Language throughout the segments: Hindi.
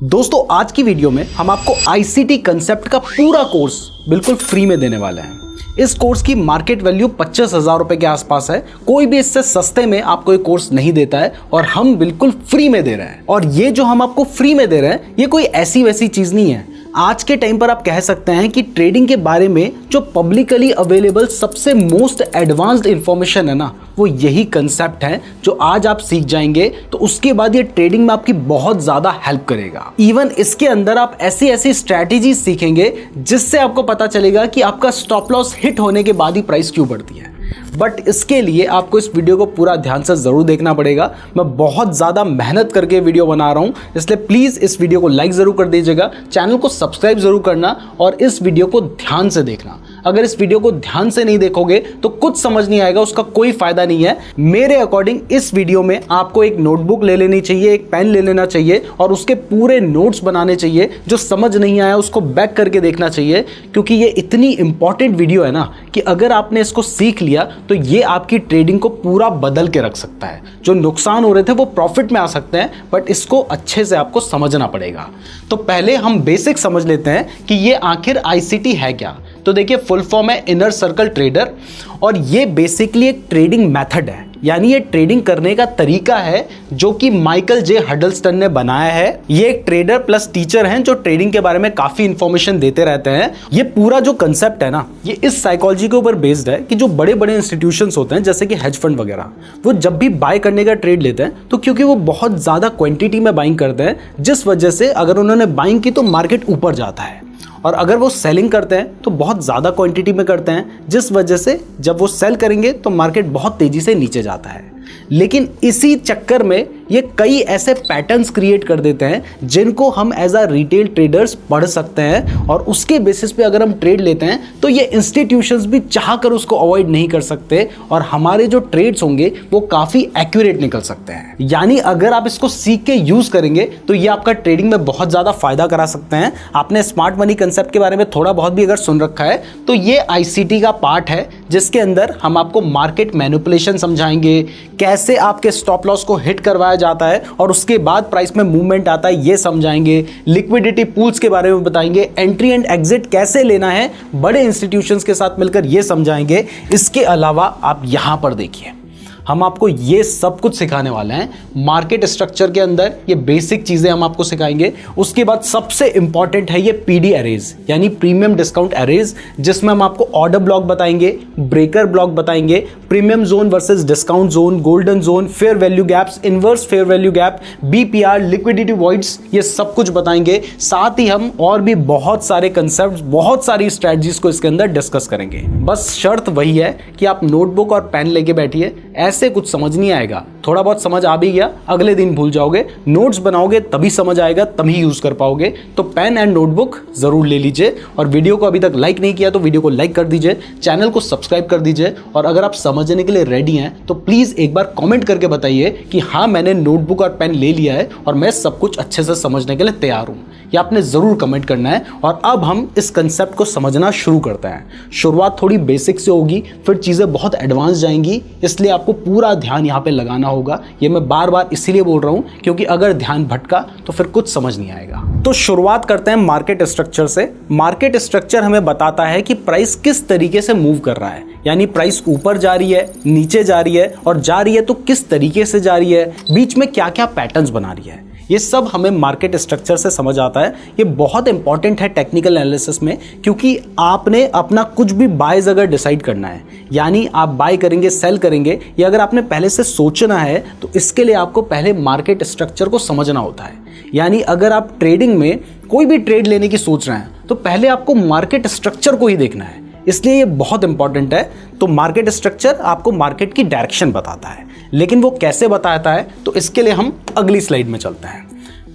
दोस्तों आज की वीडियो में हम आपको आईसीटी कंसेप्ट का पूरा कोर्स बिल्कुल फ्री में देने वाले हैं। इस कोर्स की मार्केट वैल्यू 25,000 रुपए के आसपास है। कोई भी इससे सस्ते में आपको ये कोर्स नहीं देता है और हम बिल्कुल फ्री में दे रहे हैं। और ये जो हम आपको फ्री में दे रहे हैं ये कोई ऐसी वैसी चीज नहीं है। आज के टाइम पर आप कह सकते हैं कि ट्रेडिंग के बारे में जो पब्लिकली अवेलेबल सबसे मोस्ट एडवांस्ड इंफॉर्मेशन है ना, वो यही कंसेप्ट है जो आज आप सीख जाएंगे तो उसके बाद ये ट्रेडिंग में आपकी बहुत ज्यादा हेल्प करेगा। इवन इसके अंदर आप ऐसी ऐसी स्ट्रैटेजी सीखेंगे जिससे आपको पता चलेगा कि आपका स्टॉप लॉस हिट होने के बाद ही प्राइस क्यों बढ़ती है। बट इसके लिए आपको इस वीडियो को पूरा ध्यान से जरूर देखना पड़ेगा। मैं बहुत ज्यादा मेहनत करके वीडियो बना रहा हूं, इसलिए प्लीज इस वीडियो को लाइक जरूर कर दीजिएगा, चैनल को सब्सक्राइब जरूर करना और इस वीडियो को ध्यान से देखना। अगर इस वीडियो को ध्यान से नहीं देखोगे तो कुछ समझ नहीं आएगा, उसका कोई फायदा नहीं है। मेरे अकॉर्डिंग इस वीडियो में आपको एक नोटबुक ले लेनी चाहिए, एक पेन ले लेना चाहिए और उसके पूरे नोट्स बनाने चाहिए। जो समझ नहीं आया उसको बैक करके देखना चाहिए, क्योंकि ये इतनी इंपॉर्टेंट वीडियो है ना कि अगर आपने इसको सीख लिया तो ये आपकी ट्रेडिंग को पूरा बदल के रख सकता है। जो नुकसान हो रहे थे वो प्रॉफिट में आ सकते हैं, बट इसको अच्छे से आपको समझना पड़ेगा। तो पहले हम बेसिक समझ लेते हैं कि ये आखिर आईसीटी है क्या। तो देखिए, फुल फॉर्म है इनर सर्कल ट्रेडर और ये बेसिकली एक ट्रेडिंग मेथड है, यानी ये ट्रेडिंग करने का तरीका है जो कि माइकल जे हडलस्टन ने बनाया है। ये एक ट्रेडर प्लस टीचर हैं जो ट्रेडिंग के बारे में काफी इंफॉर्मेशन देते रहते हैं। ये पूरा जो कंसेप्ट है ना, ये इस साइकोलॉजी के ऊपर बेस्ड है कि जो बड़े बड़े इंस्टीट्यूशंस होते हैं जैसे कि हेज फंड वगैरह, वो जब भी बाय करने का ट्रेड लेते हैं तो क्योंकि वो बहुत ज्यादा क्वांटिटी में बाइंग करते हैं, जिस वजह से अगर उन्होंने बाइंग की तो मार्केट ऊपर जाता है, और अगर वो सेलिंग करते हैं तो बहुत ज़्यादा क्वांटिटी में करते हैं, जिस वजह से जब वो सेल करेंगे तो मार्केट बहुत तेज़ी से नीचे जाता है। लेकिन इसी चक्कर में ये कई ऐसे पैटर्न्स क्रिएट कर देते हैं जिनको हम एज अ रिटेल ट्रेडर्स पढ़ सकते हैं, और उसके बेसिस पे अगर हम ट्रेड लेते हैं तो ये इंस्टीट्यूशंस भी चाहकर उसको अवॉइड नहीं कर सकते और हमारे जो ट्रेड्स होंगे वो काफ़ी एक्यूरेट निकल सकते हैं। यानी अगर आप इसको सीख के यूज़ करेंगे तो ये आपका ट्रेडिंग में बहुत ज़्यादा फायदा करा सकते हैं। आपने स्मार्ट मनी कंसेप्ट के बारे में थोड़ा बहुत भी अगर सुन रखा है तो ये आईसीटी का पार्ट है, जिसके अंदर हम आपको मार्केट मैनिपुलेशन समझाएंगे, कैसे आपके स्टॉप लॉस को हिट करवाया जाता है और उसके बाद प्राइस में मूवमेंट आता है ये समझाएंगे, लिक्विडिटी पूल्स के बारे में बताएंगे, एंट्री एंड एग्जिट कैसे लेना है बड़े इंस्टीट्यूशंस के साथ मिलकर ये समझाएंगे। इसके अलावा आप यहां पर देखिए, हम आपको ये सब कुछ सिखाने वाले हैं। मार्केट स्ट्रक्चर के अंदर ये बेसिक चीजें हम आपको सिखाएंगे। उसके बाद सबसे इंपॉर्टेंट है ये पीडी एरेज, यानी प्रीमियम डिस्काउंट एरेज, जिसमें हम आपको ऑर्डर ब्लॉक बताएंगे, ब्रेकर ब्लॉक बताएंगे, premium zone versus discount zone, golden zone, fair value gaps, inverse fair value gap, BPR, liquidity voids, ये सब कुछ बताएंगे। साथ ही हम और भी बहुत सारे कंसेप्ट, बहुत सारी स्ट्रेटजीज को इसके अंदर डिस्कस करेंगे। बस शर्त वही है कि आप नोटबुक और पेन लेके बैठिए। ऐसे कुछ समझ नहीं आएगा, थोड़ा बहुत समझ आ भी गया अगले दिन भूल जाओगे। नोट्स बनाओगे तभी समझ आएगा, तभी यूज कर पाओगे। तो पेन एंड नोटबुक जरूर ले लीजिए और वीडियो को अभी तक लाइक नहीं किया तो वीडियो को लाइक कर दीजिए, चैनल को सब्सक्राइब कर दीजिए। और अगर आप समझने के लिए रेडी हैं तो प्लीज एक बार कमेंट करके बताइए कि हाँ, मैंने नोटबुक और पेन ले लिया है और मैं सब कुछ अच्छे से समझने के लिए तैयार हूं। ये आपने जरूर कमेंट करना है। और अब हम इस कंसेप्ट को समझना शुरू करते हैं। शुरुआत थोड़ी बेसिक से होगी, फिर चीजें बहुत एडवांस जाएंगी, इसलिए आपको पूरा ध्यान यहाँ पे लगाना होगा। ये मैं बार बार इसीलिए बोल रहा हूं क्योंकि अगर ध्यान भटका तो फिर कुछ समझ नहीं आएगा। तो शुरुआत करते हैं मार्केट स्ट्रक्चर से। मार्केट स्ट्रक्चर हमें बताता है कि प्राइस किस तरीके से मूव कर रहा है, यानी प्राइस ऊपर जा रही है, नीचे जा रही है, और जा रही है तो किस तरीके से जा रही है, बीच में क्या क्या पैटर्न्स बना रही है। ये सब हमें मार्केट स्ट्रक्चर से समझ आता है। ये बहुत इंपॉर्टेंट है टेक्निकल एनालिसिस में, क्योंकि आपने अपना कुछ भी बायज अगर डिसाइड करना है, यानी आप बाय करेंगे सेल करेंगे, या अगर आपने पहले से सोचना है तो इसके लिए आपको पहले मार्केट स्ट्रक्चर को समझना होता है। यानी अगर आप ट्रेडिंग में कोई भी ट्रेड लेने की सोच रहे हैं तो पहले आपको मार्केट स्ट्रक्चर को ही देखना है, इसलिए ये बहुत इंपॉर्टेंट है। तो मार्केट स्ट्रक्चर आपको मार्केट की डायरेक्शन बताता है, लेकिन वो कैसे बताता है तो इसके लिए हम अगली स्लाइड में चलते हैं।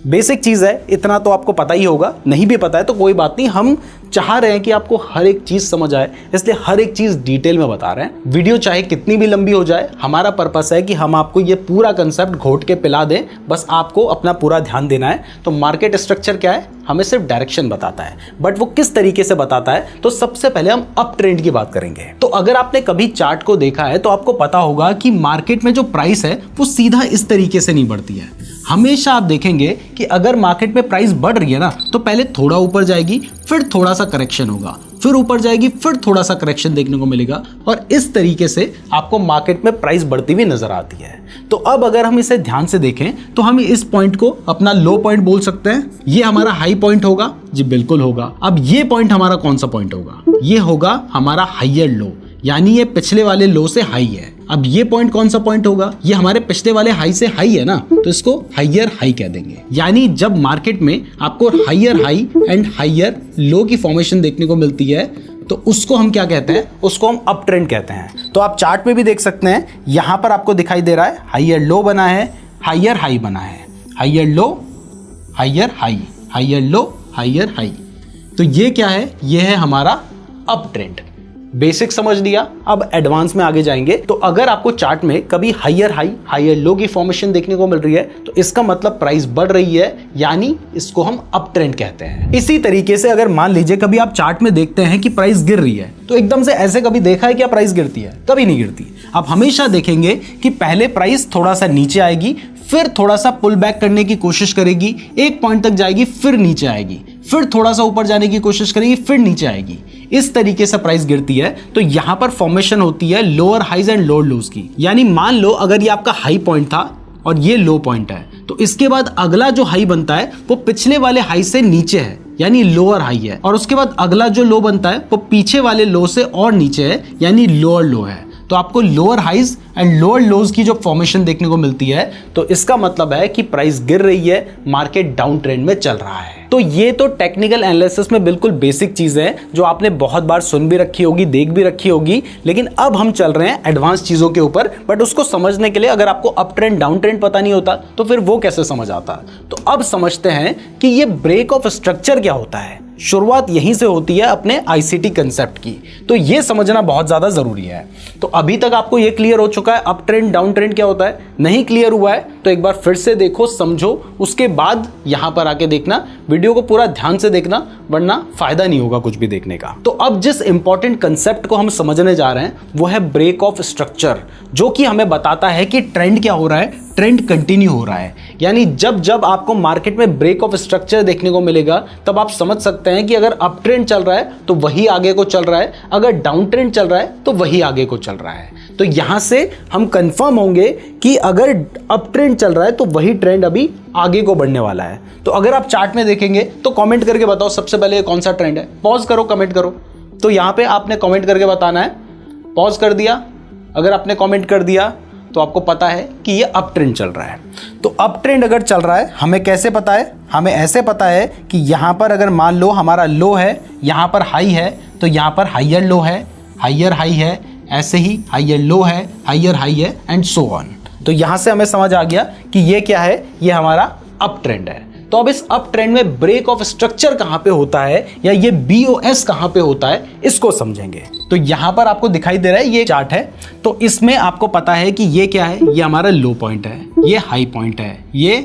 बेसिक चीज़ है, इतना तो आपको पता ही होगा, नहीं भी पता है तो कोई बात नहीं। हम चाह रहे हैं कि आपको हर एक चीज़ समझ आए, इसलिए हर एक चीज़ डिटेल में बता रहे हैं। वीडियो चाहे कितनी भी लंबी हो जाए, हमारा पर्पस है कि हम आपको ये पूरा कंसेप्ट घोट के पिला दें, बस आपको अपना पूरा ध्यान देना है। तो मार्केट स्ट्रक्चर क्या है, हमें सिर्फ डायरेक्शन बताता है, बट वो किस तरीके से बताता है। तो सबसे पहले हम अप ट्रेंड की बात करेंगे। तो अगर आपने कभी चार्ट को देखा है तो आपको पता होगा कि मार्केट में जो प्राइस है वो सीधा इस तरीके से नहीं बढ़ती है। हमेशा आप देखेंगे कि अगर मार्केट में प्राइस बढ़ रही है ना तो पहले थोड़ा ऊपर जाएगी, फिर थोड़ा सा करेक्शन होगा, फिर ऊपर जाएगी, फिर थोड़ा सा करेक्शन देखने को मिलेगा और इस तरीके से आपको मार्केट में प्राइस बढ़ती हुई नजर आती है। तो अब अगर हम इसे ध्यान से देखें तो हम इस पॉइंट को अपना लो पॉइंट बोल सकते हैं। ये हमारा हाई पॉइंट होगा जी, बिल्कुल होगा। अब ये पॉइंट हमारा कौन सा पॉइंट होगा? ये होगा हमारा हायर लो, यानी ये पिछले वाले लो से हाई है। अब ये पॉइंट कौन सा पॉइंट होगा? ये हमारे पिछले वाले हाई से हाई है ना, तो इसको हायर हाई कह देंगे। यानी जब मार्केट में आपको higher high and higher low की फॉर्मेशन देखने को मिलती है तो उसको हम क्या कहते हैं? उसको हम अप ट्रेंड कहते हैं। तो आप चार्ट में भी देख सकते हैं, यहां पर आपको दिखाई दे रहा है हायर लो बना है, हायर हाई बना है, higher low higher high, higher low higher high. तो ये क्या है? ये है हमारा अप ट्रेंड। बेसिक समझ लिया, अब एडवांस में आगे जाएंगे। तो अगर आपको चार्ट में कभी हायर हाई हायर लो की फॉर्मेशन देखने को मिल रही है तो इसका मतलब प्राइस बढ़ रही है, यानी इसको हम अप ट्रेंड कहते हैं। इसी तरीके से अगर मान लीजिए कभी आप चार्ट में देखते हैं कि प्राइस गिर रही है तो एकदम से ऐसे कभी देखा है क्या प्राइस गिरती है? कभी नहीं गिरती। आप हमेशा देखेंगे कि पहले प्राइस थोड़ा सा नीचे आएगी, फिर थोड़ा सा पुल बैक करने की कोशिश करेगी, एक पॉइंट तक जाएगी, फिर नीचे आएगी, फिर थोड़ा सा ऊपर जाने की कोशिश करेगी, फिर नीचे आएगी। इस तरीके से प्राइस गिरती है। तो यहां पर फॉर्मेशन होती है lower highs and lower lows की। यानी मान लो अगर ये आपका हाई पॉइंट था और ये लो पॉइंट है तो इसके बाद अगला जो हाई बनता है वो पिछले वाले हाई से नीचे है, यानी लोअर हाई है, और उसके बाद अगला जो लो बनता है वो पीछे वाले लो से और नीचे है, यानी लोअर लो है। तो आपको lower highs and lower lows की जो फॉर्मेशन देखने को मिलती है तो इसका मतलब है कि प्राइस गिर रही है, मार्केट डाउन ट्रेंड में चल रहा है। तो ये तो टेक्निकल एनालिसिस में बिल्कुल बेसिक चीजें हैं जो आपने बहुत बार सुन भी रखी होगी, देख भी रखी होगी, लेकिन अब हम चल रहे हैं एडवांस चीजों के ऊपर। बट उसको समझने के लिए अगर आपको अप ट्रेंड डाउन ट्रेंड पता नहीं होता तो फिर वो कैसे समझ आता? तो अब समझते हैं कि ये ब्रेक ऑफ स्ट्रक्चर क्या होता है। शुरुआत यहीं से होती है अपने आईसीटी कंसेप्ट की, तो ये समझना बहुत ज्यादा जरूरी है। तो अभी तक आपको ये क्लियर हो चुका है अप ट्रेंड डाउन ट्रेंड क्या होता है? नहीं क्लियर हुआ है तो एक बार फिर से देखो, समझो, उसके बाद यहां पर आके देखना, वीडियो को पूरा ध्यान से देखना, वरना फायदा नहीं होगा कुछ भी देखने का। तो अब जिस इंपॉर्टेंट कंसेप्ट को हम समझने जा रहे हैं वो है ब्रेक ऑफ स्ट्रक्चर, जो कि हमें बताता है कि ट्रेंड क्या हो रहा है, ट्रेंड कंटिन्यू हो रहा है। यानी जब जब आपको मार्केट में ब्रेक ऑफ स्ट्रक्चर देखने को मिलेगा तब आप समझ सकते हैं कि अगर अप ट्रेंड चल रहा है तो वही आगे को चल रहा है, अगर डाउन ट्रेंड चल रहा है तो वही आगे को चल रहा है। तो यहां से हम कंफर्म होंगे कि अगर अप ट्रेंड चल रहा है तो वही ट्रेंड अभी आगे को बढ़ने वाला है। तो अगर आप चार्ट में देखेंगे तो कमेंट करके बताओ सबसे पहले कौन सा ट्रेंड है। पॉज करो, कमेंट करो। तो यहां पे आपने कमेंट करके बताना है। पॉज कर दिया। अगर आपने कमेंट कर दिया तो आपको पता है कि ये अप ट्रेंड चल रहा है। तो अप ट्रेंड अगर चल रहा है, हमें कैसे पता है? हमें ऐसे पता है कि यहां पर अगर मान लो हमारा लो है, यहां पर हाई है, तो यहां पर हायर लो है, हायर हाई है, ऐसे ही हायर लो है, हायर हाई है, एंड सो ऑन। तो यहां से हमें समझ आ गया कि ये क्या है, ये हमारा अप ट्रेंड है। तो अब इस अप ट्रेंड में ब्रेक ऑफ स्ट्रक्चर कहां पे होता है या ये BOS कहां पे होता है, इसको समझेंगे। तो यहां पर आपको दिखाई दे रहा है ये चार्ट है, तो इसमें आपको पता है कि ये क्या है, ये हमारा लो पॉइंट है, ये हाई पॉइंट है, ये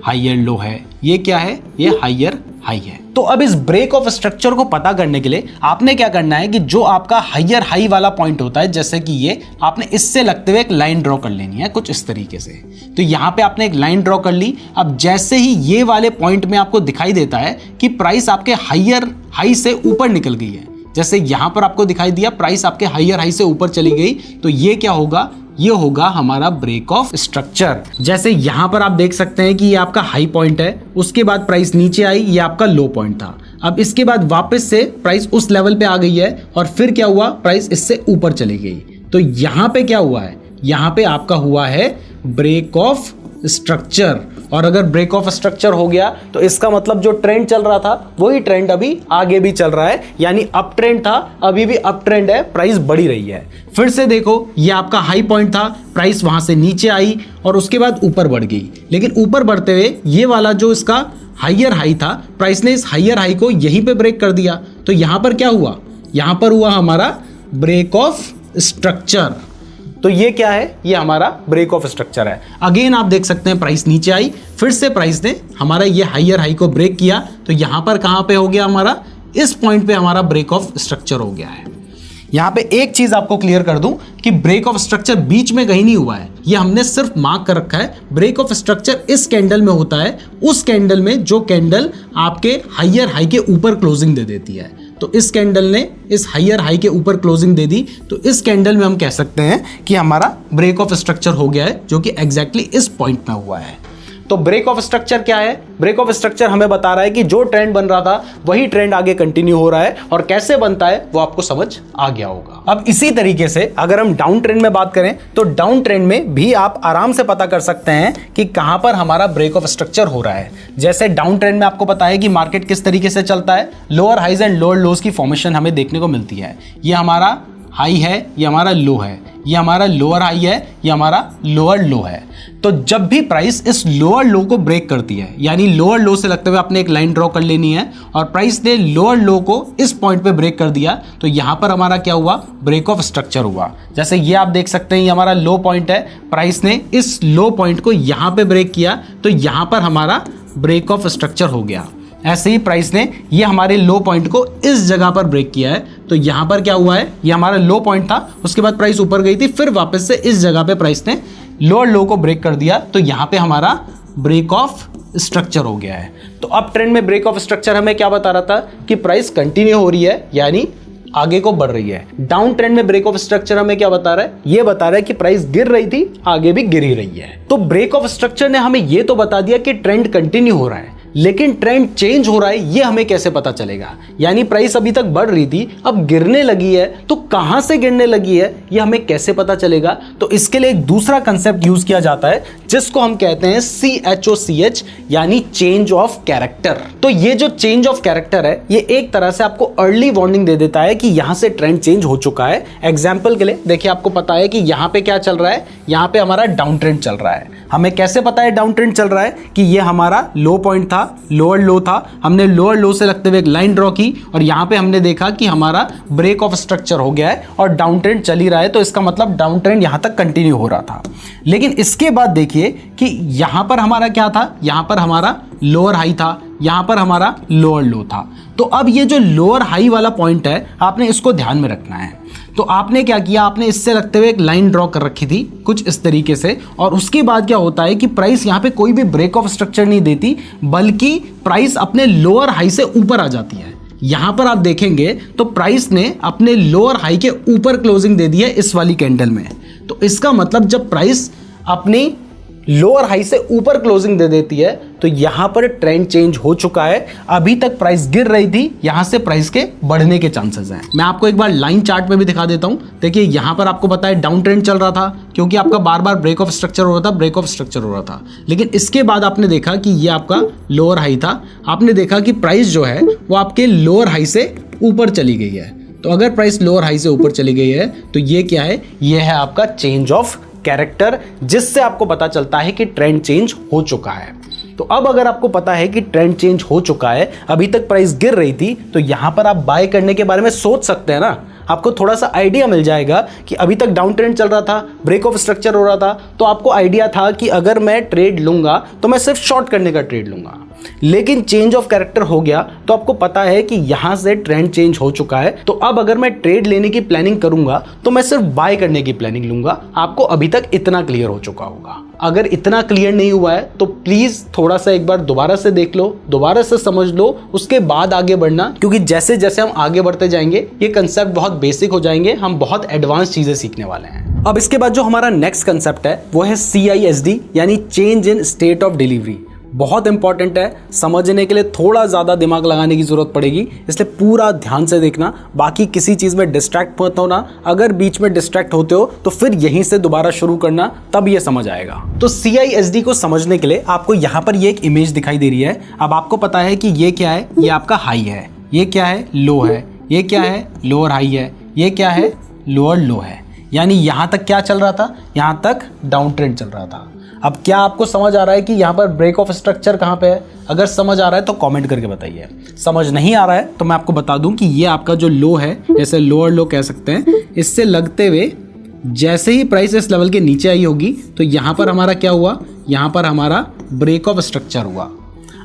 हायर लो है, ये क्या है, ये हायर हाई है। तो अब इस ब्रेक ऑफ स्ट्रक्चर को पता करने के लिए आपने क्या करना है कि जो आपका हायर हाई वाला पॉइंट होता है, जैसे कि ये, आपने इससे लगते हुए एक लाइन ड्रॉ कर लेनी है कुछ इस तरीके से। तो यहां पे आपने एक लाइन ड्रॉ कर ली। अब जैसे ही ये वाले पॉइंट में आपको दिखाई देता है कि प्राइस आपके हायर हाई से ऊपर निकल गई है, जैसे यहां पर आपको दिखाई दिया प्राइस आपके हायर हाई से ऊपर चली गई, तो ये क्या होगा, ये होगा हमारा ब्रेक ऑफ स्ट्रक्चर। जैसे यहां पर आप देख सकते हैं कि ये आपका हाई पॉइंट है, उसके बाद प्राइस नीचे आई, ये आपका लो पॉइंट था। अब इसके बाद वापस से प्राइस उस लेवल पे आ गई है और फिर क्या हुआ, प्राइस इससे ऊपर चली गई। तो यहां पे क्या हुआ है, यहां पे आपका हुआ है ब्रेक ऑफ स्ट्रक्चर। और अगर ब्रेक ऑफ स्ट्रक्चर हो गया तो इसका मतलब जो ट्रेंड चल रहा था वही ट्रेंड अभी आगे भी चल रहा है, यानी अप ट्रेंड था, अभी भी अप ट्रेंड है, प्राइस बढ़ी रही है। फिर से देखो, ये आपका हाई पॉइंट था, प्राइस वहां से नीचे आई और उसके बाद ऊपर बढ़ गई, लेकिन ऊपर बढ़ते हुए ये वाला जो इसका हायर हाई था, प्राइस ने इस हायर हाई को यहीं पे ब्रेक कर दिया। तो यहां पर क्या हुआ, यहां पर हुआ हमारा ब्रेक ऑफ स्ट्रक्चर। तो ये क्या है, ये हमारा ब्रेक ऑफ स्ट्रक्चर है। अगेन आप देख सकते हैं प्राइस नीचे आई, फिर से प्राइस ने हमारा ये हायर हाई को ब्रेक किया, तो यहां पर कहां पे हो गया हमारा, इस पॉइंट पे हमारा ब्रेक ऑफ स्ट्रक्चर हो गया है। यहाँ पे एक चीज आपको क्लियर कर दूं कि ब्रेक ऑफ स्ट्रक्चर बीच में कहीं नहीं हुआ है, ये हमने सिर्फ मार्क कर रखा है। ब्रेक ऑफ स्ट्रक्चर इस कैंडल में होता है, उस कैंडल में जो कैंडल आपके हायर हाई के ऊपर क्लोजिंग दे देती है। तो इस कैंडल ने इस हायर हाई के ऊपर क्लोजिंग दे दी, तो इस कैंडल में हम कह सकते हैं कि हमारा ब्रेक ऑफ स्ट्रक्चर हो गया है, जो कि एग्जैक्टली इस पॉइंट में हुआ है। तो ब्रेक ऑफ स्ट्रक्चर क्या है? ब्रेक ऑफ स्ट्रक्चर हमें बता रहा है कि जो ट्रेंड बन रहा था वही ट्रेंड आगे कंटिन्यू हो रहा है, और कैसे बनता है वो आपको समझ आ गया होगा। अब इसी तरीके से अगर हम डाउन ट्रेंड में बात करें तो डाउन ट्रेंड में भी आप आराम से पता कर सकते हैं कि कहां पर हमारा ब्रेक ऑफ स्ट्रक्चर हो रहा है। जैसे डाउन ट्रेंड में आपको पता है कि मार्केट किस तरीके से चलता है, lower highs and lower lows की फॉर्मेशन हमें देखने को मिलती है। ये हमारा हाई है, ये हमारा लो है, ये हमारा लोअर हाई है, ये हमारा लोअर लो है। तो जब भी प्राइस इस लोअर लो को ब्रेक करती है, यानी लोअर लो से लगते हुए आपने एक लाइन ड्रॉ कर लेनी है, और प्राइस ने लोअर लो को इस पॉइंट पे ब्रेक कर दिया, तो यहां पर हमारा क्या हुआ? ब्रेक ऑफ स्ट्रक्चर हुआ। जैसे ये आप देख सकते हैं, ये हमारा लो पॉइंट है, प्राइस ने इस लो पॉइंट को यहां पे ब्रेक किया, तो यहां पर हमारा ब्रेक ऑफ स्ट्रक्चर हो गया। ऐसे ही प्राइस ने ये हमारे लो पॉइंट को इस जगह पर ब्रेक किया है, तो यहां पर क्या हुआ है? ये हमारा लो पॉइंट था, उसके बाद प्राइस ऊपर गई थी, फिर वापस से इस जगह पे प्राइस ने लोअर लो को ब्रेक कर दिया, तो यहां पे हमारा ब्रेक ऑफ स्ट्रक्चर हो गया है। तो अब ट्रेंड में ब्रेक ऑफ स्ट्रक्चर हमें क्या बता रहा था? कि प्राइस कंटिन्यू हो रही है, यानी आगे को बढ़ रही है। डाउन ट्रेंड में ब्रेक ऑफ स्ट्रक्चर हमें क्या बता रहा है? ये बता रहा है कि प्राइस गिर रही थी, आगे भी गिर ही रही है। तो ब्रेक ऑफ स्ट्रक्चर ने हमें ये तो बता दिया कि ट्रेंड कंटिन्यू हो रहा है, लेकिन ट्रेंड चेंज हो रहा है ये हमें कैसे पता चलेगा? यानी प्राइस अभी तक बढ़ रही थी, अब गिरने लगी है, तो कहां से गिरने लगी है ये हमें कैसे पता चलेगा? तो इसके लिए एक दूसरा कंसेप्ट यूज किया जाता है, जिसको हम कहते हैं CHOCH, यानी चेंज ऑफ कैरेक्टर। तो ये जो चेंज ऑफ कैरेक्टर है, ये एक तरह से आपको अर्ली वार्निंग दे देता है कि यहां से ट्रेंड चेंज हो चुका है। एग्जाम्पल के लिए देखिए, आपको पता है कि यहां पे क्या चल रहा है? यहां पे हमारा डाउन ट्रेंड चल रहा है। हमें कैसे पता है डाउन ट्रेंड चल रहा है? कि ये हमारा लो पॉइंट था, लोअर लो था, हमने लोअर लो से लगते हुए एक लाइन ड्रॉ की, और यहां पे हमने देखा कि हमारा ब्रेक ऑफ स्ट्रक्चर हो गया है और डाउन ट्रेंड चल ही रहा है, तो इसका मतलब डाउन ट्रेंड यहां तक कंटिन्यू हो रहा था। लेकिन इसके बाद देखिए कि यहां पर हमारा क्या था? यहां पर हमारा लोअर हाई था, यहां पर हमारा लोअर लो था। तो अब ये जो लोअर हाई वाला पॉइंट है, आपने इसको ध्यान में रखना है। तो आपने क्या किया? आपने इससे लगते हुए एक लाइन ड्रॉ कर रखी थी कुछ इस तरीके से, और उसके बाद क्या होता है कि प्राइस यहां पे कोई भी ब्रेक ऑफ स्ट्रक्चर नहीं देती, बल्कि प्राइस अपने लोअर हाई से ऊपर आ जाती है। यहां पर आप देखेंगे तो प्राइस ने अपने लोअर हाई के ऊपर क्लोजिंग दे दी है इस वाली कैंडल में। तो इसका मतलब जब प्राइस अपनी लोअर हाई से ऊपर क्लोजिंग दे देती है, तो यहां पर ट्रेंड चेंज हो चुका है। अभी तक प्राइस गिर रही थी, यहां से प्राइस के बढ़ने के चांसेस हैं। मैं आपको एक बार लाइन चार्ट में भी दिखा देता हूं। देखिए, यहां पर आपको पता है डाउन ट्रेंड चल रहा था, क्योंकि आपका बार बार ब्रेक ऑफ स्ट्रक्चर हो रहा था, ब्रेक ऑफ स्ट्रक्चर हो रहा था। लेकिन इसके बाद आपने देखा कि ये आपका लोअर हाई था, आपने देखा कि प्राइस जो है वो आपके लोअर हाई से ऊपर चली गई है। तो अगर प्राइस लोअर हाई से ऊपर चली गई है, तो ये क्या है? ये है आपका चेंज ऑफ कैरेक्टर, जिससे आपको पता चलता है कि ट्रेंड चेंज हो चुका है। तो अब अगर आपको पता है कि ट्रेंड चेंज हो चुका है, अभी तक प्राइस गिर रही थी, तो यहां पर आप बाय करने के बारे में सोच सकते हैं ना। आपको थोड़ा सा आइडिया मिल जाएगा कि अभी तक डाउन ट्रेंड चल रहा था, ब्रेक ऑफ स्ट्रक्चर हो रहा था, तो आपको आइडिया था कि अगर मैं ट्रेड लूंगा तो मैं सिर्फ शॉर्ट करने का ट्रेड लूंगा। लेकिन चेंज ऑफ कैरेक्टर हो गया, तो आपको पता है कि यहां से ट्रेंड चेंज हो चुका है, तो अब अगर मैं ट्रेड लेने की प्लानिंग करूंगा तो मैं सिर्फ बाय करने की प्लानिंग लूंगा। आपको अभी तक इतना क्लियर हो चुका होगा। अगर इतना क्लियर नहीं हुआ है तो प्लीज थोड़ा सा एक बार दोबारा से देख लो, दोबारा से समझ लो, उसके बाद आगे बढ़ना, क्योंकि जैसे जैसे हम आगे बढ़ते जाएंगे ये कंसेप्ट बहुत बेसिक हो जाएंगे, हम बहुत एडवांस चीजें सीखने वाले हैं। अब इसके बाद जो हमारा नेक्स्ट कंसेप्ट है वो है CISD, यानी change in state of delivery. बहुत इंपॉर्टेंट है, समझने के लिए थोड़ा ज़्यादा दिमाग लगाने की ज़रूरत पड़ेगी, इसलिए पूरा ध्यान से देखना। बाकी किसी चीज़ में डिस्ट्रैक्ट मत होना, अगर बीच में डिस्ट्रैक्ट होते हो तो फिर यहीं से दोबारा शुरू करना, तब ये समझ आएगा। तो CISD को समझने के लिए आपको यहाँ पर ये एक इमेज दिखाई दे रही है। अब आपको पता है कि ये क्या है? ये आपका हाई है, ये क्या है? लो है, ये क्या है? लोअर हाई है, ये क्या है? लोअर लो है। यानी यहाँ तक क्या चल रहा था? यहाँ तक डाउन ट्रेंड चल रहा था। अब क्या आपको समझ आ रहा है कि यहाँ पर ब्रेक ऑफ स्ट्रक्चर कहाँ पे है? अगर समझ आ रहा है तो कमेंट करके बताइए। समझ नहीं आ रहा है तो मैं आपको बता दूं कि ये आपका जो लो है, जैसे लोअर लो कह सकते हैं, इससे लगते हुए जैसे ही प्राइस इस लेवल के नीचे आई होगी तो यहाँ पर हमारा क्या हुआ? यहाँ पर हमारा ब्रेक ऑफ स्ट्रक्चर हुआ।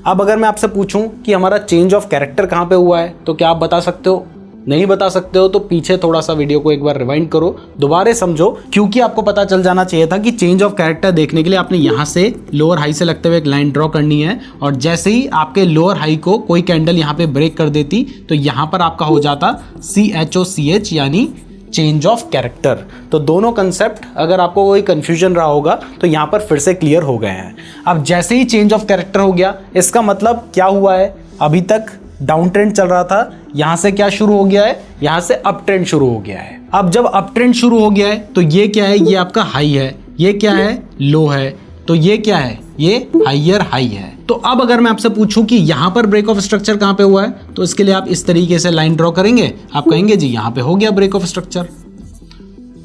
अब अगर मैं आपसे पूछूं कि हमारा चेंज ऑफ कैरेक्टर कहाँ पे हुआ है, तो क्या आप बता सकते हो? नहीं बता सकते हो तो पीछे थोड़ा सा वीडियो को एक बार रिवाइंड करो, दोबारा समझो, क्योंकि आपको पता चल जाना चाहिए था कि चेंज ऑफ कैरेक्टर देखने के लिए आपने यहाँ से लोअर हाई से लगते हुए एक लाइन ड्रॉ करनी है, और जैसे ही आपके लोअर हाई को कोई कैंडल यहाँ पे ब्रेक कर देती तो यहाँ पर आपका हो जाता CHOCH यानी चेंज ऑफ कैरेक्टर। तो दोनों कंसेप्ट अगर आपको कोई कंफ्यूजन रहा होगा तो यहाँ पर फिर से क्लियर हो गए हैं। अब जैसे ही चेंज ऑफ कैरेक्टर हो गया, इसका मतलब क्या हुआ है, अभी तक डाउन ट्रेंड चल रहा था, यहां से क्या शुरू हो गया है, यहां से अप ट्रेंड शुरू हो गया है। अब जब अप ट्रेंड शुरू हो गया है तो ये क्या है, ये आपका हाई है, ये क्या है, लो है, तो ये क्या है, ये हायर हाई है। तो अब अगर मैं आपसे पूछूं कि यहां पर ब्रेक ऑफ स्ट्रक्चर कहां पे हुआ है, तो इसके लिए आप इस तरीके से लाइन ड्रॉ करेंगे, आप कहेंगे जी यहां पे हो गया ब्रेक ऑफ स्ट्रक्चर।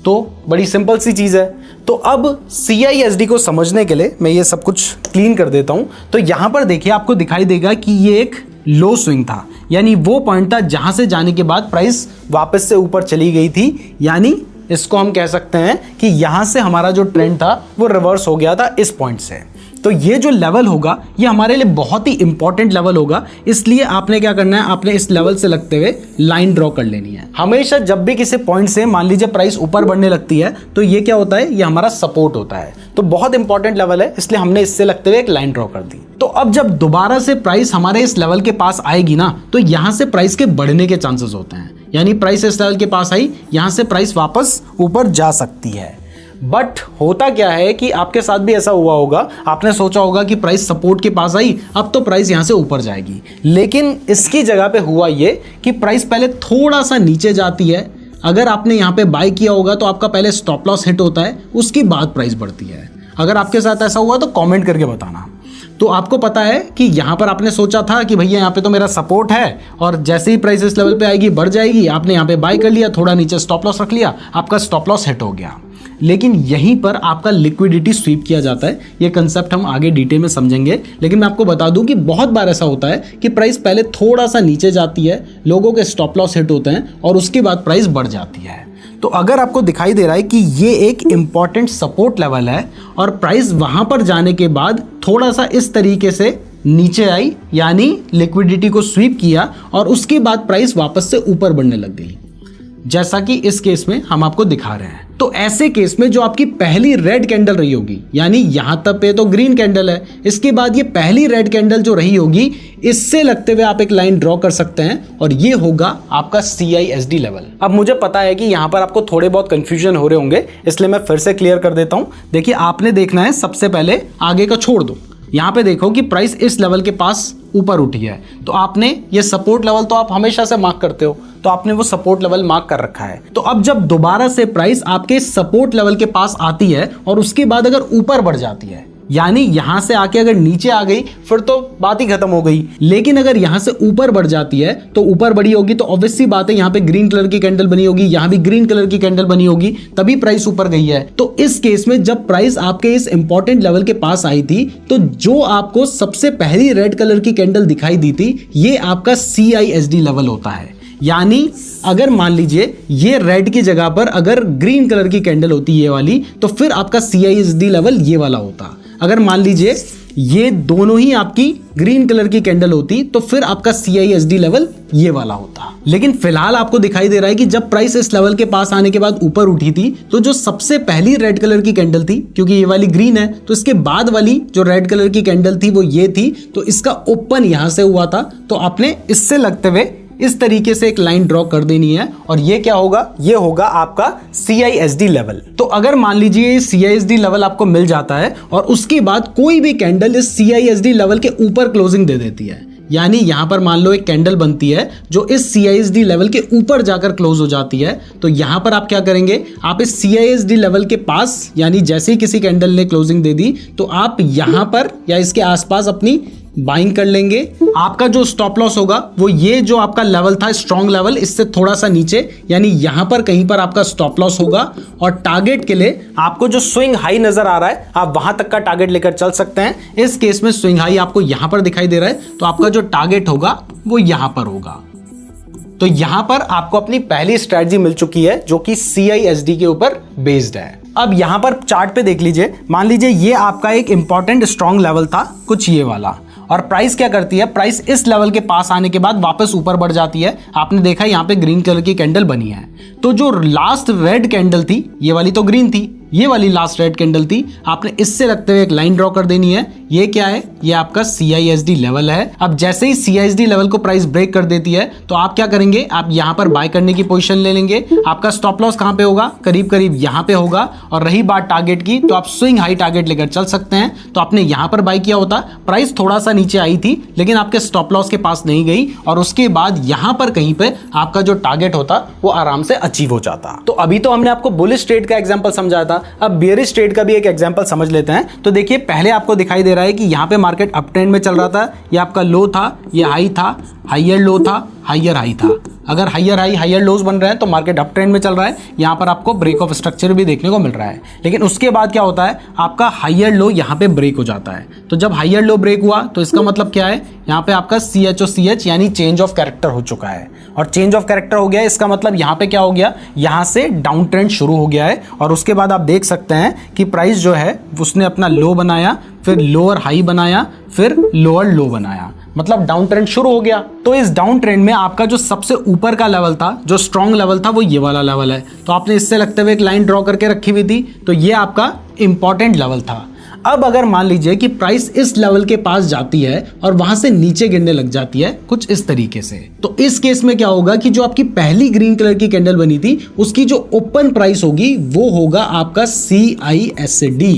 तो बड़ी सिंपल सी चीज है। तो अब CISD को समझने के लिए मैं ये सब कुछ क्लीन कर देता हूं। तो यहां पर देखिए, आपको दिखाई देगा कि ये एक लो स्विंग था, यानी वो पॉइंट था जहां से जाने के बाद प्राइस वापस से ऊपर चली गई थी, यानी इसको हम कह सकते हैं कि यहां से हमारा जो ट्रेंड था वो रिवर्स हो गया था इस पॉइंट से। तो ये जो लेवल होगा ये हमारे लिए बहुत ही इंपॉर्टेंट लेवल होगा, इसलिए आपने क्या करना है, आपने इस लेवल से लगते हुए लाइन ड्रॉ कर लेनी है। हमेशा जब भी किसी पॉइंट से मान लीजिए प्राइस ऊपर बढ़ने लगती है तो ये क्या होता है, ये हमारा सपोर्ट होता है। तो बहुत इंपॉर्टेंट लेवल है, इसलिए हमने इससे लगते हुए एक लाइन ड्रॉ कर दी। तो अब जब दोबारा से प्राइस हमारे इस लेवल के पास आएगी ना, तो यहां से प्राइस के बढ़ने के चांसेस होते हैं, यानी प्राइस इस लेवल के पास आई, यहां से प्राइस वापस ऊपर जा सकती है। बट होता क्या है कि आपके साथ भी ऐसा हुआ होगा, आपने सोचा होगा कि प्राइस सपोर्ट के पास आई, अब तो प्राइस यहां से ऊपर जाएगी, लेकिन इसकी जगह पे हुआ ये कि प्राइस पहले थोड़ा सा नीचे जाती है। अगर आपने यहां पे बाय किया होगा तो आपका पहले स्टॉप लॉस हिट होता है, उसके बाद प्राइस बढ़ती है। अगर आपके साथ ऐसा हुआ तो कमेंट करके बताना। तो आपको पता है कि यहां पर आपने सोचा था कि भैया यहां पे तो मेरा सपोर्ट है, और जैसे ही प्राइस इस लेवल पे आएगी बढ़ जाएगी, आपने यहां पे बाय कर लिया, थोड़ा नीचे स्टॉप लॉस रख लिया, आपका स्टॉप लॉस हिट हो गया। लेकिन यहीं पर आपका लिक्विडिटी स्वीप किया जाता है। ये कंसेप्ट हम आगे डिटेल में समझेंगे, लेकिन मैं आपको बता दूं कि बहुत बार ऐसा होता है कि प्राइस पहले थोड़ा सा नीचे जाती है, लोगों के स्टॉप लॉस हिट होते हैं और उसके बाद प्राइस बढ़ जाती है। तो अगर आपको दिखाई दे रहा है कि ये एक इंपॉर्टेंट सपोर्ट लेवल है और प्राइस वहां पर जाने के बाद थोड़ा सा इस तरीके से नीचे आई, यानी लिक्विडिटी को स्वीप किया और उसके बाद प्राइस वापस से ऊपर बढ़ने लग गई, जैसा कि इस केस में हम आपको दिखा रहे हैं। तो ऐसे केस में जो आपकी पहली रेड कैंडल रही होगी, यानी यहां तक पे तो ग्रीन कैंडल है, इसके बाद ये पहली रेड कैंडल जो रही होगी, इससे लगते हुए आप एक लाइन ड्रॉ कर सकते हैं और ये होगा आपका CISD लेवल। अब मुझे पता है कि यहां पर आपको थोड़े बहुत कंफ्यूजन हो रहे होंगे, इसलिए मैं फिर से क्लियर कर देता हूं। देखिए, आपने देखना है, सबसे पहले आगे का छोड़ दो, यहां पे देखो कि प्राइस इस लेवल के पास ऊपर उठी है, तो आपने ये सपोर्ट लेवल तो आप हमेशा से मार्क करते हो, तो आपने वो सपोर्ट लेवल मार्क कर रखा है। तो अब जब दोबारा से प्राइस आपके सपोर्ट लेवल के पास आती है और उसके बाद अगर ऊपर बढ़ जाती है, यानी यहां से आके अगर नीचे आ गई फिर तो बात ही खत्म हो गई, लेकिन अगर यहां से ऊपर बढ़ जाती है तो ऊपर बढ़ी होगी तो ऑब्वियस सी बात है यहां पे ग्रीन कलर की कैंडल बनी होगी, यहां भी ग्रीन कलर की कैंडल बनी होगी, तभी प्राइस ऊपर गई है। तो इस केस में जब प्राइस आपके इस इंपॉर्टेंट लेवल के पास आई थी तो जो आपको सबसे पहली रेड कलर की कैंडल दिखाई दी थी, ये आपका CISD लेवल होता है। यानी अगर मान लीजिए ये रेड की जगह पर अगर ग्रीन कलर की कैंडल होती ये वाली, तो फिर आपका CISD लेवल ये वाला होता। अगर मान लीजिए ये दोनों ही आपकी ग्रीन कलर की कैंडल होती तो फिर आपका CISD लेवल ये वाला होता। लेकिन फिलहाल आपको दिखाई दे रहा है कि जब प्राइस इस लेवल के पास आने के बाद ऊपर उठी थी तो जो सबसे पहली रेड कलर की कैंडल थी, क्योंकि ये वाली ग्रीन है तो इसके बाद वाली जो रेड कलर की कैंडल थी वो ये थी, तो इसका ओपन यहां से हुआ था, तो आपने इससे लगते हुए इस तरीके से एक लाइन ड्रॉ कर देनी है और ये क्या होगा, ये होगा आपका CISD लेवल। तो अगर मान लीजिए CISD लेवल आपको मिल जाता है और उसके बाद कोई भी कैंडल इस CISD लेवल के ऊपर क्लोजिंग दे देती है, यानी यहां पर मान लो एक कैंडल बनती है जो इस CISD लेवल के ऊपर जाकर क्लोज हो जाती है, तो यहां पर आप क्या करेंगे, आप इस CISD लेवल के पास, यानी जैसे ही किसी कैंडल ने क्लोजिंग दे दी तो आप यहां पर या इसके आसपास अपनी बाइंग कर लेंगे। आपका जो स्टॉप लॉस होगा वो ये जो आपका लेवल था स्ट्रॉन्ग लेवल, इससे थोड़ा सा नीचे, यानी यहां पर कहीं पर आपका स्टॉप लॉस होगा और टारगेट के लिए आपको जो स्विंग हाई नजर आ रहा है आप वहां तक का टारगेट लेकर चल सकते हैं। इस केस में स्विंग हाई आपको यहां पर दिखाई दे रहा है, तो आपका जो टारगेट होगा वो यहां पर होगा। तो यहां पर आपको अपनी पहली स्ट्रेटजी मिल चुकी है जो कि CISD के ऊपर बेस्ड है। अब यहां पर चार्ट पे देख लीजिए, मान लीजिए ये आपका एक इंपॉर्टेंट स्ट्रॉन्ग लेवल था कुछ ये वाला, और प्राइस क्या करती है, प्राइस इस लेवल के पास आने के बाद वापस ऊपर बढ़ जाती है। आपने देखा यहाँ पे ग्रीन कलर की कैंडल बनी है, तो जो लास्ट रेड कैंडल थी, ये वाली तो ग्रीन थी, ये वाली लास्ट रेड कैंडल थी, आपने इससे रखते हुए एक लाइन ड्रॉ कर देनी है। ये क्या है, ये आपका CISD लेवल है। अब जैसे ही CISD लेवल को प्राइस ब्रेक कर देती है तो आप क्या करेंगे, आप यहां पर बाय करने की पोजीशन ले लेंगे। आपका स्टॉप लॉस कहां पे होगा, करीब करीब यहां पे होगा। और रही बात टारगेट की, तो आप स्विंग हाई टारगेट लेकर चल सकते हैं। तो आपने यहां पर बाय किया होता, प्राइस थोड़ा सा नीचे आई थी लेकिन आपके स्टॉप लॉस के पास नहीं गई, और उसके बाद यहां पर कहीं पे आपका जो टारगेट होता वो आराम से अचीव हो जाता। तो अभी तो हमने आपको बुलिश ट्रेड का एग्जांपल समझाया था, अब बेयरिश ट्रेड का भी एक एग्जांपल समझ लेते हैं। तो देखिए, पहले आपको दिखाई दे रहा है कि यहां पे मार्केट अप ट्रेंड में चल रहा था, ये आपका लो था, ये हाई था, हाइयर लो था, हाइयर हाई था। अगर हाइयर हाई हाइयर लोज बन रहे हैं तो मार्केट अप ट्रेंड में चल रहा है। यहां पर आपको ब्रेक ऑफ स्ट्रक्चर भी देखने को मिल रहा है, लेकिन उसके बाद क्या होता है, आपका हाइयर लो यहां पे ब्रेक हो जाता है। तो जब हाइयर लो ब्रेक हुआ तो इसका मतलब क्या है, यहां पे आपका CHOCH यानी चेंज ऑफ कैरेक्टर हो चुका है। और चेंज ऑफ कैरेक्टर हो गया, इसका मतलब यहां पे क्या हो गया, यहां से डाउन ट्रेंड शुरू हो गया है। और उसके बाद आप देख सकते हैं कि प्राइस जो है उसने अपना लो बनाया, फिर लोअर हाई बनाया, फिर लोअर लो बनाया, मतलब डाउन ट्रेंड शुरू हो गया। तो इस डाउन ट्रेंड में आपका जो सबसे ऊपर का लेवल था, जो स्ट्रॉन्ग लेवल था, वो ये वाला लेवल है। तो आपने इससे लगते हुए एक लाइन ड्रॉ करके रखी हुई थी, तो ये आपका इंपॉर्टेंट लेवल था। अब अगर मान लीजिए कि प्राइस इस लेवल के पास जाती है और वहां से नीचे गिरने लग जाती है कुछ इस तरीके से, तो इस केस में क्या होगा कि जो आपकी पहली ग्रीन कलर की कैंडल बनी थी उसकी जो ओपन प्राइस होगी वो होगा आपका CISD।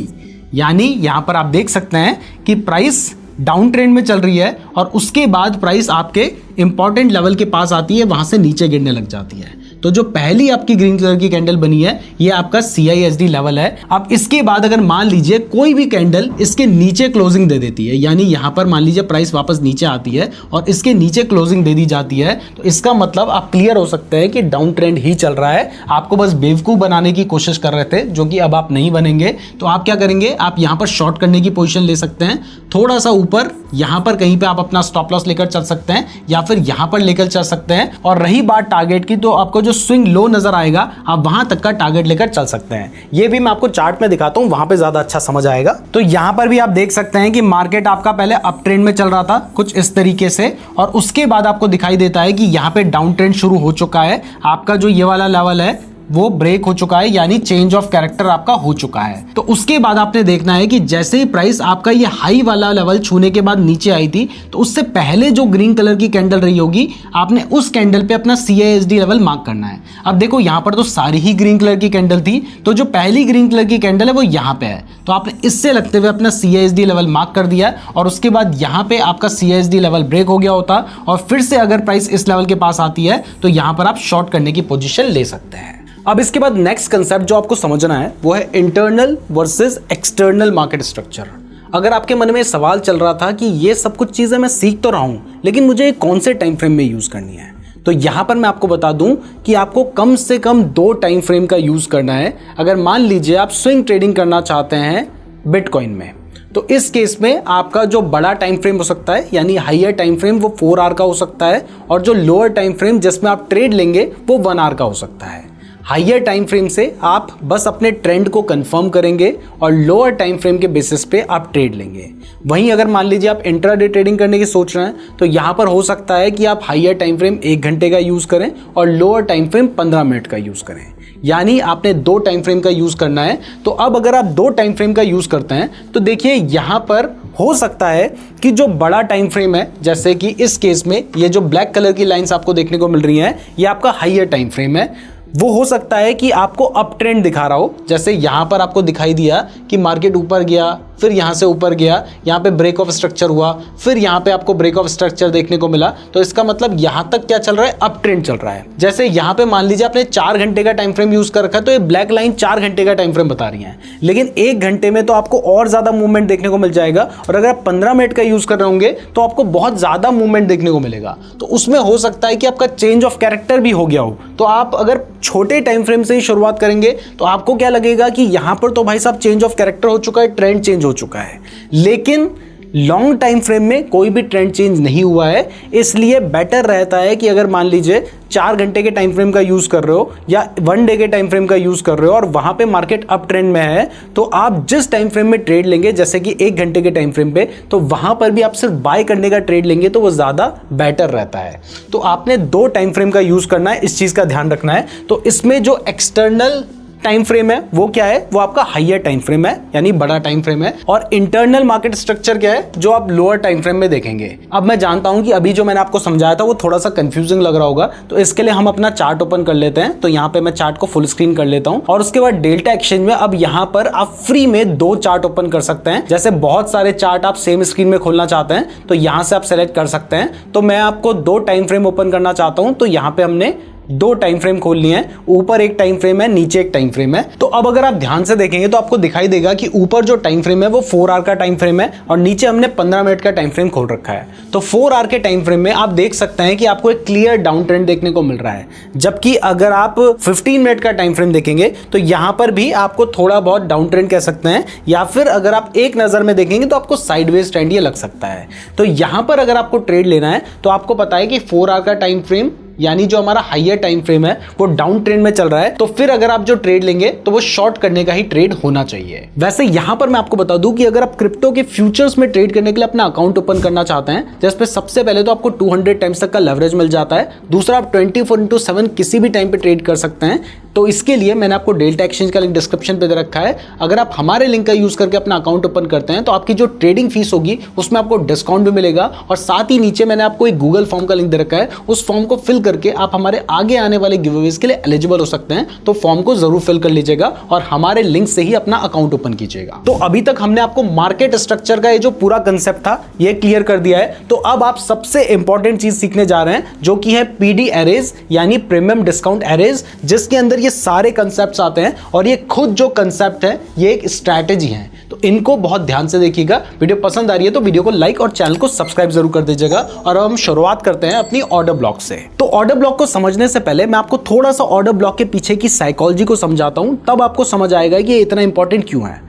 यानी यहां पर आप देख सकते हैं कि प्राइस डाउन ट्रेंड में चल रही है और उसके बाद प्राइस आपके इंपॉर्टेंट लेवल के पास आती है, वहां से नीचे गिरने लग जाती है। तो जो पहली आपकी ग्रीन कलर की कैंडल बनी है ये आपका CISD लेवल है। अब इसके बाद अगर मान लीजिए कोई भी कैंडल इसके नीचे क्लोजिंग दे देती है, यानी यहां पर मान लीजिए प्राइस वापस नीचे आती है और इसके नीचे क्लोजिंग दे दी जाती है, तो इसका मतलब आप क्लियर हो सकते हैं कि डाउन ट्रेंड ही चल रहा है। आपको बस बेवकूफ बनाने की कोशिश कर रहे थे, जो कि अब आप नहीं बनेंगे। तो आप क्या करेंगे, आप यहां पर शॉर्ट करने की पोजीशन ले सकते हैं, थोड़ा सा ऊपर यहां पर कहीं पे आप अपना स्टॉप लॉस लेकर चल सकते हैं, या फिर यहां पर लेकर चल सकते हैं। और रही बात टारगेट की, तो आपको जो स्विंग लो नजर आएगा आप वहां तक का टारगेट लेकर चल सकते हैं। ये भी मैं आपको चार्ट में दिखाता हूं, वहां पे ज्यादा अच्छा समझ आएगा। तो यहां पर भी आप देख सकते हैं कि मार्केट आपका पहले अप ट्रेंड में चल रहा था कुछ इस तरीके से, और उसके बाद आपको दिखाई देता है कि यहां पे डाउन ट्रेंड शुरू हो चुका है। आपका जो ये वाला लेवल है वो ब्रेक हो चुका है, यानी चेंज ऑफ कैरेक्टर आपका हो चुका है। तो उसके बाद आपने देखना है कि जैसे ही प्राइस आपका ये हाई वाला लेवल छूने के बाद नीचे आई थी, तो उससे पहले जो ग्रीन कलर की कैंडल रही होगी, आपने उस कैंडल पे अपना CISD लेवल मार्क करना है। अब देखो यहां पर तो सारी ही ग्रीन कलर की कैंडल थी, तो जो पहली ग्रीन कलर की कैंडल है वो यहां पे है, तो आपने इससे लगते हुए अपना CISD लेवल मार्क कर दिया। और उसके बाद यहां पे आपका CISD लेवल ब्रेक हो गया होता, और फिर से अगर प्राइस इस लेवल के पास आती है तो यहां पर आप शॉर्ट करने की पोजीशन ले सकते हैं। अब इसके बाद नेक्स्ट कंसेप्ट जो आपको समझना है वो है internal versus external market structure. अगर आपके मन में सवाल चल रहा था कि ये सब कुछ चीजें मैं सीख तो रहा हूं, लेकिन मुझे कौन से टाइम फ्रेम में यूज करनी है, तो यहां पर मैं आपको बता दूं कि आपको कम से कम 2 टाइम फ्रेम का यूज करना है। अगर मान लीजिए आप स्विंग ट्रेडिंग करना चाहते हैं बिटकॉइन में, तो इस केस में आपका जो बड़ा टाइम फ्रेम हो सकता है, यानी हाइयर टाइम फ्रेम, वो 4 आवर का हो सकता है, और जो लोअर टाइम फ्रेम जिसमें आप ट्रेड लेंगे वो 1 आवर का हो सकता है। हाइयर टाइम फ्रेम से आप बस अपने ट्रेंड को कंफर्म करेंगे और लोअर टाइम फ्रेम के बेसिस पे आप ट्रेड लेंगे। वहीं अगर मान लीजिए आप इंट्राडे ट्रेडिंग करने की सोच रहे हैं, तो यहां पर हो सकता है कि आप हाइयर टाइम फ्रेम 1 घंटे का यूज करें और लोअर टाइम फ्रेम 15 मिनट का यूज करें, यानी आपने 2 टाइम फ्रेम का यूज करना है। तो अब अगर आप 2 टाइम फ्रेम का यूज करते हैं तो देखिए यहां पर हो सकता है कि जो बड़ा टाइम फ्रेम है, जैसे कि इस केस में ये जो ब्लैक कलर की लाइंस आपको देखने को मिल रही हैं, ये आपका हाइयर टाइम फ्रेम है, वो हो सकता है कि आपको अप ट्रेंड दिखा रहा हो। जैसे यहां पर आपको दिखाई दिया कि मार्केट ऊपर गया, फिर यहां से ऊपर गया, यहां पे ब्रेक ऑफ स्ट्रक्चर हुआ, फिर यहां पे आपको ब्रेक ऑफ स्ट्रक्चर देखने को मिला, तो इसका मतलब यहां तक क्या चल रहा है, अप ट्रेंड चल रहा है। जैसे यहां पे मान लीजिए आपने 4 घंटे का टाइम फ्रेम यूज कर रखा है, तो ये ब्लैक लाइन 4 घंटे का टाइम फ्रेम बता रही है, लेकिन 1 घंटे में तो आपको और ज्यादा मूवमेंट देखने को मिल जाएगा, और अगर आप 15 मिनट का यूज कर रहे होंगे तो आपको बहुत ज्यादा मूवमेंट देखने को मिलेगा। तो उसमें हो सकता है कि आपका चेंज ऑफ कैरेक्टर भी हो गया हो। तो आप अगर छोटे टाइम फ्रेम से ही शुरुआत करेंगे तो आपको क्या लगेगा कि यहां पर तो भाई साहब चेंज ऑफ कैरेक्टर हो चुका है, ट्रेंड चेंज हो चुका है, लेकिन लॉन्ग टाइम फ्रेम में कोई भी ट्रेंड चेंज नहीं हुआ है, इसलिए बेटर रहता है कि अगर मान लीजिए 4 घंटे के टाइम फ्रेम का यूज कर रहे हो या 1 डे के टाइम फ्रेम का यूज कर रहे हो और वहां पे मार्केट अप ट्रेंड में है, तो आप जिस टाइम फ्रेम में ट्रेड लेंगे, जैसे कि 1 घंटे के टाइम फ्रेम पे, तो वहां पर भी आप सिर्फ बाय करने का ट्रेड लेंगे तो वो ज्यादा बेटर रहता है। तो आपने 2 टाइम फ्रेम का यूज करना है, इस चीज का ध्यान रखना है। तो इसमें जो एक्सटर्नल टाइम फ्रेम है वो क्या है, वो आपका हायर टाइम फ्रेम है, यानी बड़ा टाइम फ्रेम है, और इंटरनल मार्केट स्ट्रक्चर क्या है, जो आप लोअर टाइम फ्रेम में देखेंगे। अब मैं जानता हूं कि अभी जो मैंने आपको समझाया था वो थोड़ा सा कंफ्यूजिंग लग रहा होगा, तो इसके लिए हम अपना चार्ट ओपन कर लेते हैं। तो यहाँ पे मैं चार्ट को फुल स्क्रीन कर लेता हूं और उसके बाद डेल्टा एक्सचेंज में अब यहाँ पर आप फ्री में 2 चार्ट ओपन कर सकते हैं। जैसे बहुत सारे चार्ट आप सेम स्क्रीन में खोलना चाहते हैं तो यहां से आप सेलेक्ट कर सकते हैं। तो मैं आपको 2 टाइम फ्रेम ओपन करना चाहता हूं, तो यहाँ पे हमने 2 टाइम फ्रेम खोल लिए हैं। ऊपर एक टाइम फ्रेम है, नीचे एक टाइम फ्रेम है। तो अब अगर आप ध्यान से देखेंगे तो आपको दिखाई देगा कि ऊपर जो टाइम फ्रेम है वो 4 आवर का टाइम फ्रेम है और नीचे हमने 15 मिनट का टाइम फ्रेम खोल रखा है। तो 4 आवर के टाइम फ्रेम में आप देख सकते हैं कि आपको एक क्लियर डाउन ट्रेंड देखने को मिल रहा है, जबकि अगर आप 15 मिनट का टाइम फ्रेम देखेंगे तो यहां पर भी आपको थोड़ा बहुत डाउन ट्रेंड कह सकते हैं, या फिर अगर आप एक नजर में देखेंगे तो आपको साइडवेज ट्रेंड ये लग सकता है। तो यहां पर अगर आपको ट्रेड लेना है तो आपको पता है कि 4 आवर का टाइम फ्रेम यानी जो हमारा हायर टाइम फ्रेम है वो डाउन ट्रेंड में चल रहा है, तो फिर अगर आप जो ट्रेड लेंगे तो वो शॉर्ट करने का ही ट्रेड होना चाहिए। वैसे यहां पर मैं आपको बता दूं कि अगर आप क्रिप्टो के फ्यूचर्स में ट्रेड करने के लिए अपना अकाउंट ओपन करना चाहते हैं, जिसपे सबसे पहले तो आपको 200 टाइम्स तक का लेवरेज मिल जाता है, दूसरा आप 24/7 किसी भी टाइम पे ट्रेड कर सकते हैं। तो इसके लिए मैंने आपको डेल्टा एक्सचेंज का लिंक डिस्क्रिप्शन पे दे रखा है। अगर आप हमारे लिंक का यूज करके अपना अकाउंट ओपन करते हैं तो आपकी जो ट्रेडिंग फीस होगी उसमें आपको डिस्काउंट भी मिलेगा, और साथ ही नीचे मैंने आपको एक गूगल फॉर्म का लिंक दे रखा है। उस फॉर्म को फिल करके आप हमारे आगे आने वाले गिवअवेज के लिए एलिजिबल हो सकते हैं। तो फॉर्म को जरूर फिल कर लीजिएगा और हमारे लिंक से ही अपना अकाउंट ओपन कीजिएगा। तो अभी तक हमने आपको मार्केट स्ट्रक्चर का ये जो पूरा कंसेप्ट था ये क्लियर कर दिया है। तो अब आप सबसे इंपॉर्टेंट चीज सीखने जा रहे हैं, जो कि है पीडी एरेज यानी प्रीमियम डिस्काउंट एरेज, जिसके अंदर ये सारे कंसेप्ट्स आते हैं और ये खुद जो कंसेप्ट है ये एक स्ट्रैटेजी है। तो इनको बहुत ध्यान से देखिएगा। वीडियो पसंद आ रही है तो वीडियो को लाइक और चैनल को सब्सक्राइब जरूर कर दीजिएगा। और अब हम शुरुआत करते हैं अपनी ऑर्डर ब्लॉक से। तो ऑर्डर ब्लॉक को समझने से पहले मैं आपको थोड़ा सा ऑर्डर ब्लॉक के पीछे की साइकोलॉजी को समझाता हूं, तब आपको समझ आएगा कि ये इतना इंपॉर्टेंट क्यों है।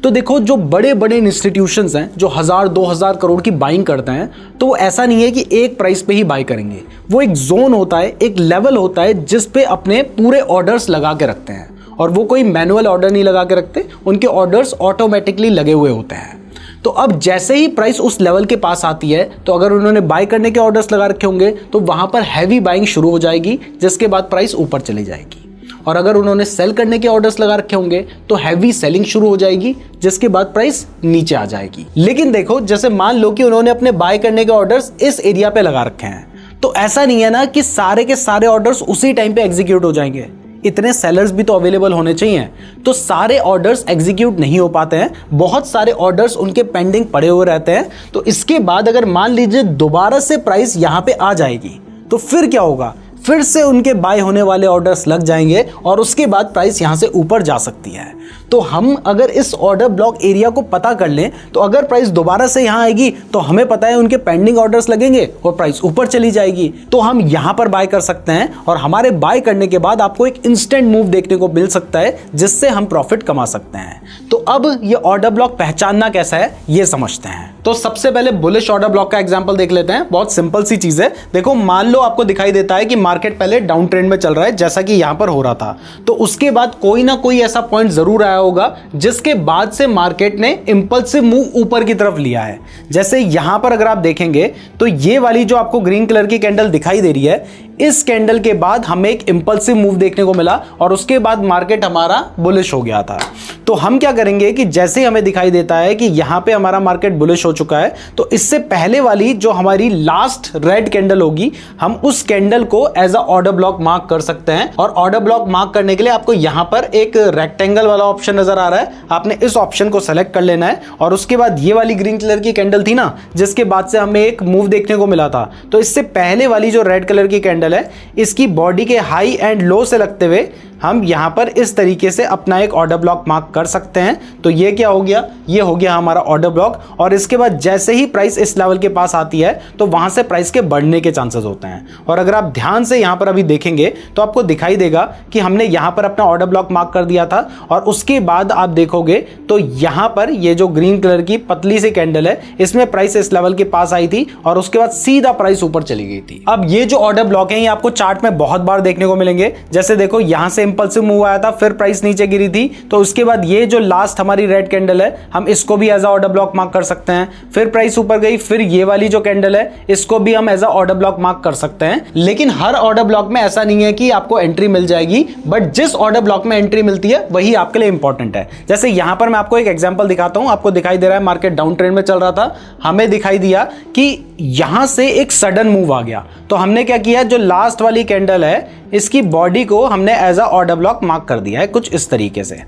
तो देखो, जो बड़े बड़े इंस्टीट्यूशंस हैं जो 1000-2000 करोड़ की बाइंग करते हैं, तो वो ऐसा नहीं है कि एक प्राइस पे ही बाय करेंगे। वो एक जोन होता है, एक लेवल होता है जिस पे अपने पूरे ऑर्डर्स लगा के रखते हैं, और वो कोई मैनुअल ऑर्डर नहीं लगा के रखते, उनके ऑर्डर्स ऑटोमेटिकली लगे हुए होते हैं। तो अब जैसे ही प्राइस उस लेवल के पास आती है, तो अगर उन्होंने बाय करने के ऑर्डर्स लगा रखे होंगे तो वहां पर हैवी बाइंग शुरू हो जाएगी, जिसके बाद प्राइस ऊपर चली जाएगी। और अगर उन्होंने सेल करने के ऑर्डर्स लगा रखे होंगे तो हैवी सेलिंग शुरू हो जाएगी, जिसके बाद प्राइस नीचे आ जाएगी। लेकिन देखो, जैसे मान लो कि उन्होंने अपने बाय करने के ऑर्डर्स इस एरिया पे लगा रखे हैं, तो ऐसा नहीं है ना कि सारे के सारे ऑर्डर्स उसी टाइम पे एग्जीक्यूट हो जाएंगे। इतने सेलर्स भी तो अवेलेबल होने चाहिए। तो सारे ऑर्डर्स एग्जीक्यूट नहीं हो पाते हैं, बहुत सारे ऑर्डर्स उनके पेंडिंग पड़े हुए रहते हैं। तो इसके बाद अगर मान लीजिए दोबारा से प्राइस यहां पे आ जाएगी, तो फिर क्या होगा, फिर से उनके बाय होने वाले ऑर्डर्स लग जाएंगे और उसके बाद प्राइस यहां से ऊपर जा सकती है। तो हम अगर इस ऑर्डर ब्लॉक एरिया को पता कर लें, तो अगर प्राइस दोबारा से यहां आएगी तो हमें पता है उनके पेंडिंग ऑर्डर्स लगेंगे और प्राइस ऊपर चली जाएगी, तो हम यहां पर बाय कर सकते हैं। और हमारे बाय करने के बाद आपको एक इंस्टेंट मूव देखने को मिल सकता है, जिससे हम प्रॉफिट कमा सकते हैं। तो अब ये ऑर्डर ब्लॉक पहचानना कैसा है ये समझते हैं। तो सबसे पहले बुलिश ऑर्डर ब्लॉक का एग्जांपल देख लेते हैं। बहुत सिंपल सी चीज है। देखो, मान लो आपको दिखाई देता है कि मार्केट पहले डाउन ट्रेंड में चल रहा है, जैसा कि यहां पर हो रहा था, तो उसके बाद कोई ना कोई ऐसा पॉइंट जरूर आया होगा जिसके बाद से मार्केट ने इंपल्सिव मूव ऊपर की तरफ लिया है। जैसे यहां पर अगर आप देखेंगे तो ये वाली जो आपको ग्रीन कलर की कैंडल दिखाई दे रही है, इस कैंडल के बाद हमें एक इंपल्सिव मूव देखने को मिला और उसके बाद मार्केट हमारा बुलिश हो गया था। तो हम क्या करेंगे कि जैसे ही हमें दिखाई देता है कि यहां पे हमारा मार्केट बुलिश हो चुका है, तो इससे पहले वाली जो हमारी लास्ट रेड कैंडल होगी, हम उस कैंडल को as a order block mark कर सकते हैं। और ऑर्डर ब्लॉक मार्क करने के लिए आपको यहां पर एक रेक्टेंगल वाला ऑप्शन नजर आ रहा है, आपने इस ऑप्शन को सेलेक्ट कर लेना है। और उसके बाद ये वाली ग्रीन कलर की कैंडल थी ना, जिसके बाद से हमें एक मूव देखने को मिला था, तो इससे पहले वाली जो रेड कलर की कैंडल है, इसकी बॉडी के हाई एंड लो से लगते हुए हम यहाँ पर इस तरीके से अपना एक ऑर्डर ब्लॉक मार्क कर सकते हैं। तो ये क्या हो गया, ये हो गया हमारा ऑर्डर ब्लॉक। और इसके बाद जैसे ही प्राइस इस लेवल के पास आती है तो वहां से प्राइस के बढ़ने के चांसेस होते हैं। और अगर आप ध्यान से यहाँ पर अभी देखेंगे तो आपको दिखाई देगा कि हमने यहाँ पर अपना ऑर्डर ब्लॉक मार्क कर दिया था और उसके बाद आप देखोगे तो यहाँ पर ये जो ग्रीन कलर की पतली सी कैंडल है, इसमें प्राइस इस लेवल के पास आई थी और उसके बाद सीधा प्राइस ऊपर चली गई थी। अब ये जो ऑर्डर ब्लॉक है ये आपको चार्ट में बहुत बार देखने को मिलेंगे। जैसे देखो यहां से इंपल्सिव मूव आया था, फिर प्राइस नीचे गिरी थी, तो उसके बाद ये जो लास्ट हमारी रेड कैंडल है हम इसको भी as a order block mark कर सकते हैं। फिर प्राइस ऊपर गई, फिर ये वाली जो कैंडल है इसको भी हम as a order block mark कर सकते हैं। लेकिन हर ऑर्डर ब्लॉक में ऐसा नहीं है कि आपको एंट्री मिल जाएगी, बट जिस ऑर्डर ब्लॉक में एंट्री मिलती है वही आपके लिए इंपॉर्टेंट है। जैसे यहां पर मैं आपको एक एग्जांपल दिखाता हूं। आपको दिखाई दे रहा है मार्केट डाउन ट्रेंड में चल रहा था, हमें दिखाई दिया कि यहां से एक सडन मूव आ गया, तो हमने क्या किया, जो लास्ट वाली कैंडल है इसकी बॉडी को हमने as a order block mark कर दिया है कुछ इस तरीके से।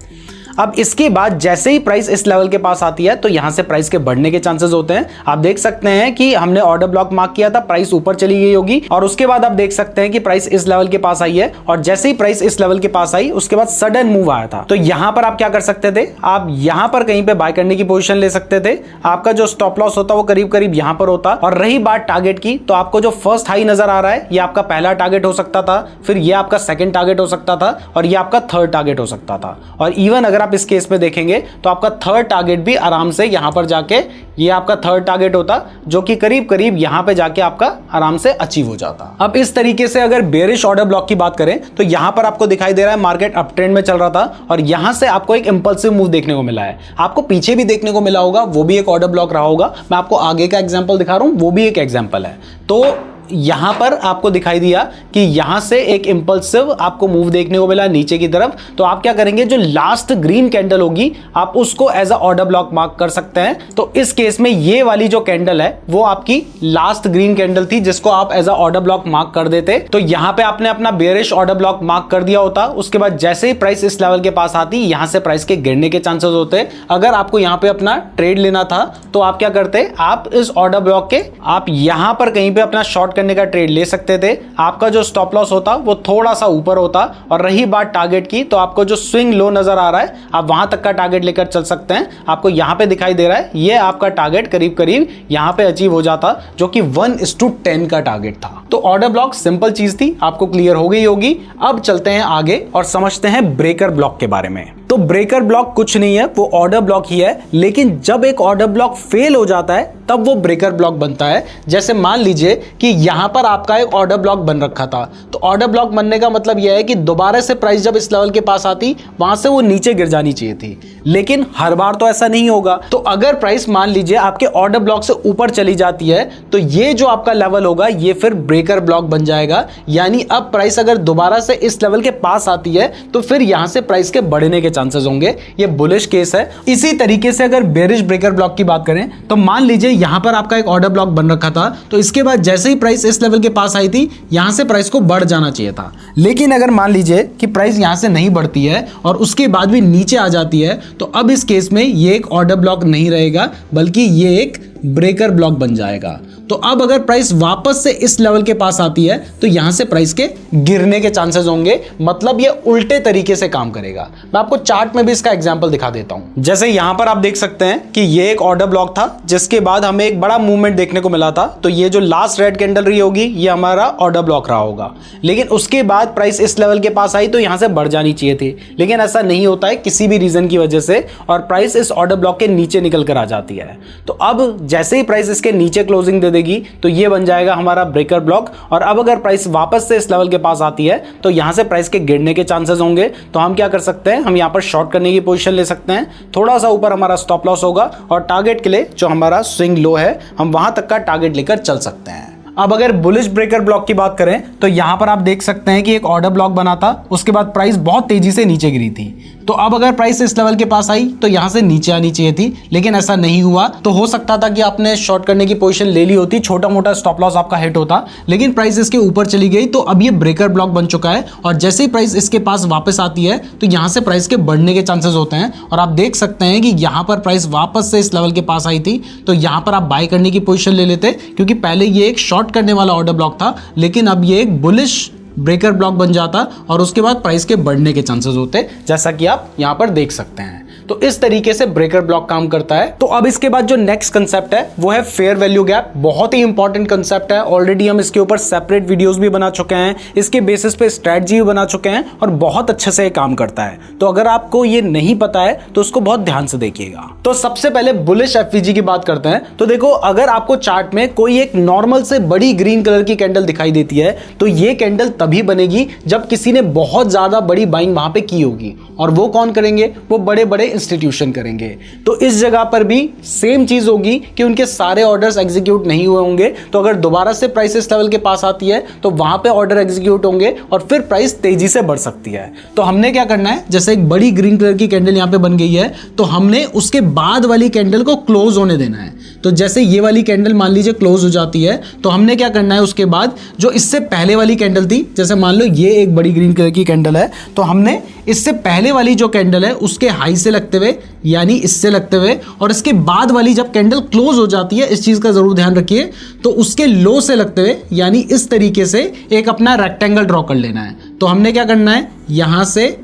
अब इसके बाद जैसे ही प्राइस इस लेवल के पास आती है तो यहां से प्राइस के बढ़ने के चांसेस होते हैं। आप देख सकते हैं कि हमने ऑर्डर ब्लॉक मार्क किया था, प्राइस ऊपर चली गई होगी और उसके बाद आप देख सकते हैं कि प्राइस इस लेवल के पास आई है और जैसे ही प्राइस इस लेवल के पास आई उसके बाद सडन मूव आया था। तो यहां पर आप क्या कर सकते थे, आप यहां पर कहीं पे बाय करने की पोजीशन ले सकते थे। आपका जो स्टॉप लॉस होता वो करीब करीब यहां पर होता। और रही बात टारगेट की, तो आपको जो फर्स्ट हाई नजर आ रहा है ये आपका पहला टारगेट हो सकता था, फिर ये आपका सेकंड टारगेट हो सकता था और ये आपका थर्ड टारगेट हो सकता था। और इवन अगर आप इस केस में देखेंगे तो आपका थर्ड टारगेट भी आराम से यहां पर जाके ये आपका थर्ड टारगेट होता, जो कि करीब करीब यहां पे जाके आपका आराम से अचीव हो जाता। अब इस तरीके से अगर बेरिश ऑर्डर ब्लॉक की बात करें तो यहां पर आपको दिखाई दे रहा है मार्केट अप ट्रेंड में चल रहा था और यहां से आपको एक इंपल्सिव मूव देखने को मिला है। आपको पीछे भी देखने को मिला होगा, वो भी एक ऑर्डर ब्लॉक रहा होगा। मैं आपको आगे का एग्जांपल दिखा रहा हूं, वो भी एक एग्जांपल है। तो यहां पर आपको दिखाई दिया कि यहां से एक इंपल्सिव आपको मूव देखने को मिला नीचे की तरफ। तो आप क्या करेंगे, जो लास्ट ग्रीन कैंडल होगी आप उसको as a order block mark कर सकते हैं। तो इस केस में ये वाली जो कैंडल है वो आपकी लास्ट ग्रीन कैंडल थी जिसको आप as a order block mark कर देते। तो यहां पे आपने अपना बेयरिश ऑर्डर ब्लॉक मार्क कर दिया होता। उसके बाद जैसे ही प्राइस इस लेवल के पास आती, यहां से प्राइस के गिरने के चांसेस होते। अगर आपको यहां पे अपना ट्रेड लेना था तो आप क्या करते, आप इस ऑर्डर ब्लॉक के आप यहां पर कहीं पे अपना शॉर्ट करने का ट्रेड ले सकते थे। आपका जो स्टॉप लॉस होता वो थोड़ा सा ऊपर होता। और रही बात टारगेट की, तो आपको जो स्विंग लो नजर आ रहा है आप वहां तक का टारगेट लेकर चल सकते हैं। आपको यहां पे दिखाई दे रहा है ये आपका टारगेट करीब करीब यहां पे अचीव हो जाता, जो कि 1:10 का टारगेट था। तो ऑर्डर ब्लॉक सिंपल चीज थी, आपको क्लियर हो गई होगी। अब चलते हैं आगे और समझते हैं ब्रेकर ब्लॉक के बारे में। तो ब्रेकर ब्लॉक कुछ नहीं है, वो ऑर्डर ब्लॉक ही है, लेकिन जब एक ऑर्डर ब्लॉक फेल हो जाता है तब वो ब्रेकर ब्लॉक बनता है। जैसे मान लीजिए कि यहां पर आपका एक ऑर्डर ब्लॉक बन रखा था, तो ऑर्डर ब्लॉक बनने का मतलब यह है कि दोबारा से प्राइस जब इस लेवल के पास आती वहां से वो नीचे गिर जानी चाहिए थी, लेकिन हर बार तो ऐसा नहीं होगा। तो अगर प्राइस मान लीजिए आपके ऑर्डर ब्लॉक से ऊपर चली जाती है तो ये जो आपका लेवल होगा ये फिर ब्रेकर ब्लॉक बन जाएगा। यानी अब प्राइस अगर दोबारा से इस लेवल के पास आती है तो फिर यहां से प्राइस के बढ़ने के चांसेस होंगे। ये बुलिश केस है। इसी तरीके से अगर बेरिश ब्रेकर ब्लॉक की बात करें तो मान लीजिए यहां पर आपका एक ऑर्डर ब्लॉक बन रखा था, तो इसके बाद जैसे ही प्राइस इस लेवल के पास आई थी यहां से प्राइस को बढ़ जाना चाहिए था। लेकिन अगर मान लीजिए कि प्राइस यहां से नहीं बढ़ती है और उसके बाद भी नीचे आ जाती है, तो अब इस केस में ये एक ऑर्डर ब्लॉक नहीं रहेगा बल्कि ये एक ब्रेकर ब्लॉक बन जाएगा। तो अब अगर प्राइस वापस से इस लेवल के पास आती है तो यहां से प्राइस के गिरने के चांसेस होंगे, मतलब ये उल्टे तरीके से काम करेगा। मैं आपको चार्ट में भी इसका एग्जांपल दिखा देता हूं। जैसे यहां पर आप देख सकते हैं कि ये एक ऑर्डर ब्लॉक था जिसके बाद हमें एक बड़ा मूवमेंट देखने को मिला था। तो ये जो लास्ट रेड कैंडल रही होगी ये हमारा ऑर्डर ब्लॉक रहा होगा, लेकिन उसके बाद प्राइस इस लेवल के पास आई तो यहां से बढ़ जानी चाहिए थी, लेकिन ऐसा नहीं होता है किसी भी रीजन की वजह से, और प्राइस इस ऑर्डर ब्लॉक के नीचे निकल कर आ जाती है। तो अब जैसे ही प्राइस इसके नीचे क्लोजिंग दे देगी तो ये बन जाएगा हमारा ब्रेकर ब्लॉक। और अब अगर प्राइस वापस से इस लेवल के पास आती है तो यहां से प्राइस के गिरने के चांसेस होंगे। तो हम क्या कर सकते हैं, हम यहां पर शॉर्ट करने की पोजीशन ले सकते हैं। थोड़ा सा ऊपर हमारा स्टॉप लॉस होगा और टारगेट के लिए जो हमारा स्विंग लो है हम वहां तक का टारगेट लेकर चल सकते हैं। अब अगर बुलिश ब्रेकर ब्लॉक की बात करें तो यहां पर आप देख सकते हैं कि एक ऑर्डर ब्लॉक बना था, उसके बाद प्राइस बहुत तेजी से नीचे गिरी थी। तो अब अगर प्राइस इस लेवल के पास आई तो यहां से नीचे आनी चाहिए थी, लेकिन ऐसा नहीं हुआ। तो हो सकता था कि आपने शॉर्ट करने की पोजीशन ले ली होती, छोटा मोटा स्टॉप लॉस आपका हिट होता, लेकिन प्राइस इसके ऊपर चली गई। तो अब ये ब्रेकर ब्लॉक बन चुका है और जैसे ही प्राइस इसके पास वापस आती है तो यहां से प्राइस के बढ़ने के चांसेस होते हैं। और आप देख सकते हैं कि यहां पर प्राइस वापस से इस लेवल के पास आई थी, तो यहां पर आप बाय करने की पोजीशन ले लेते, क्योंकि पहले ये एक शॉर्ट करने वाला ऑर्डर ब्लॉक था, लेकिन अब ये एक बुलिश ब्रेकर ब्लॉक बन जाता और उसके बाद प्राइस के बढ़ने के चांसेस होते, जैसा कि आप यहां पर देख सकते हैं। तो इस तरीके से ब्रेकर ब्लॉक काम करता है। तो अब इसके बाद जो नेक्स्ट कंसेप्ट है वो है फेयर वैल्यू गैप। बहुत ही इंपॉर्टेंट कंसेप्ट है, ऑलरेडी हम इसके ऊपर सेपरेट वीडियोस भी बना चुके हैं, इसके बेसिस पे स्ट्रेटजी भी बना चुके हैं और बहुत अच्छे से काम करता है। तो अगर आपको ये नहीं पता है तो उसको बहुत ध्यान से देखिएगा। तो सबसे पहले बुलिश एफवीजी की बात करते हैं। तो देखो, अगर आपको चार्ट में कोई एक नॉर्मल से बड़ी ग्रीन कलर की कैंडल दिखाई देती है तो ये कैंडल तभी बनेगी जब किसी ने बहुत ज्यादा बड़ी बाइंग वहां पे की होगी, और वो कौन करेंगे? वो बड़े बड़े इंस्टीट्यूशन करेंगे। तो इस जगह पर भी सेम चीज होगी कि उनके सारे ऑर्डर्स एग्जीक्यूट नहीं हुए होंगे, तो अगर दोबारा से प्राइस इस लेवल के पास आती है तो वहां पे ऑर्डर एग्जीक्यूट होंगे और फिर प्राइस तेजी से बढ़ सकती है। तो हमने क्या करना है, जैसे एक बड़ी ग्रीन कलर की कैंडल यहां पे बन गई है तो हमने उसके बाद वाली कैंडल को क्लोज होने देना है। तो जैसे ये वाली कैंडल मान लीजिए क्लोज हो जाती है तो हमने क्या करना है, उसके बाद जो इससे पहले वाली कैंडल थी, जैसे मान लो ये एक बड़ी ग्रीन कलर की कैंडल है, तो हमने इससे पहले वाली जो कैंडल है उसके हाई से लगते हुए, यानी इससे लगते हुए, और इसके बाद वाली जब कैंडल क्लोज हो जाती है, इस चीज का जरूर ध्यान रखिए, तो उसके लो से लगते हुए, यानी इस तरीके से एक अपना रेक्टेंगल ड्रॉ कर लेना है। तो हमने क्या करना है, यहां से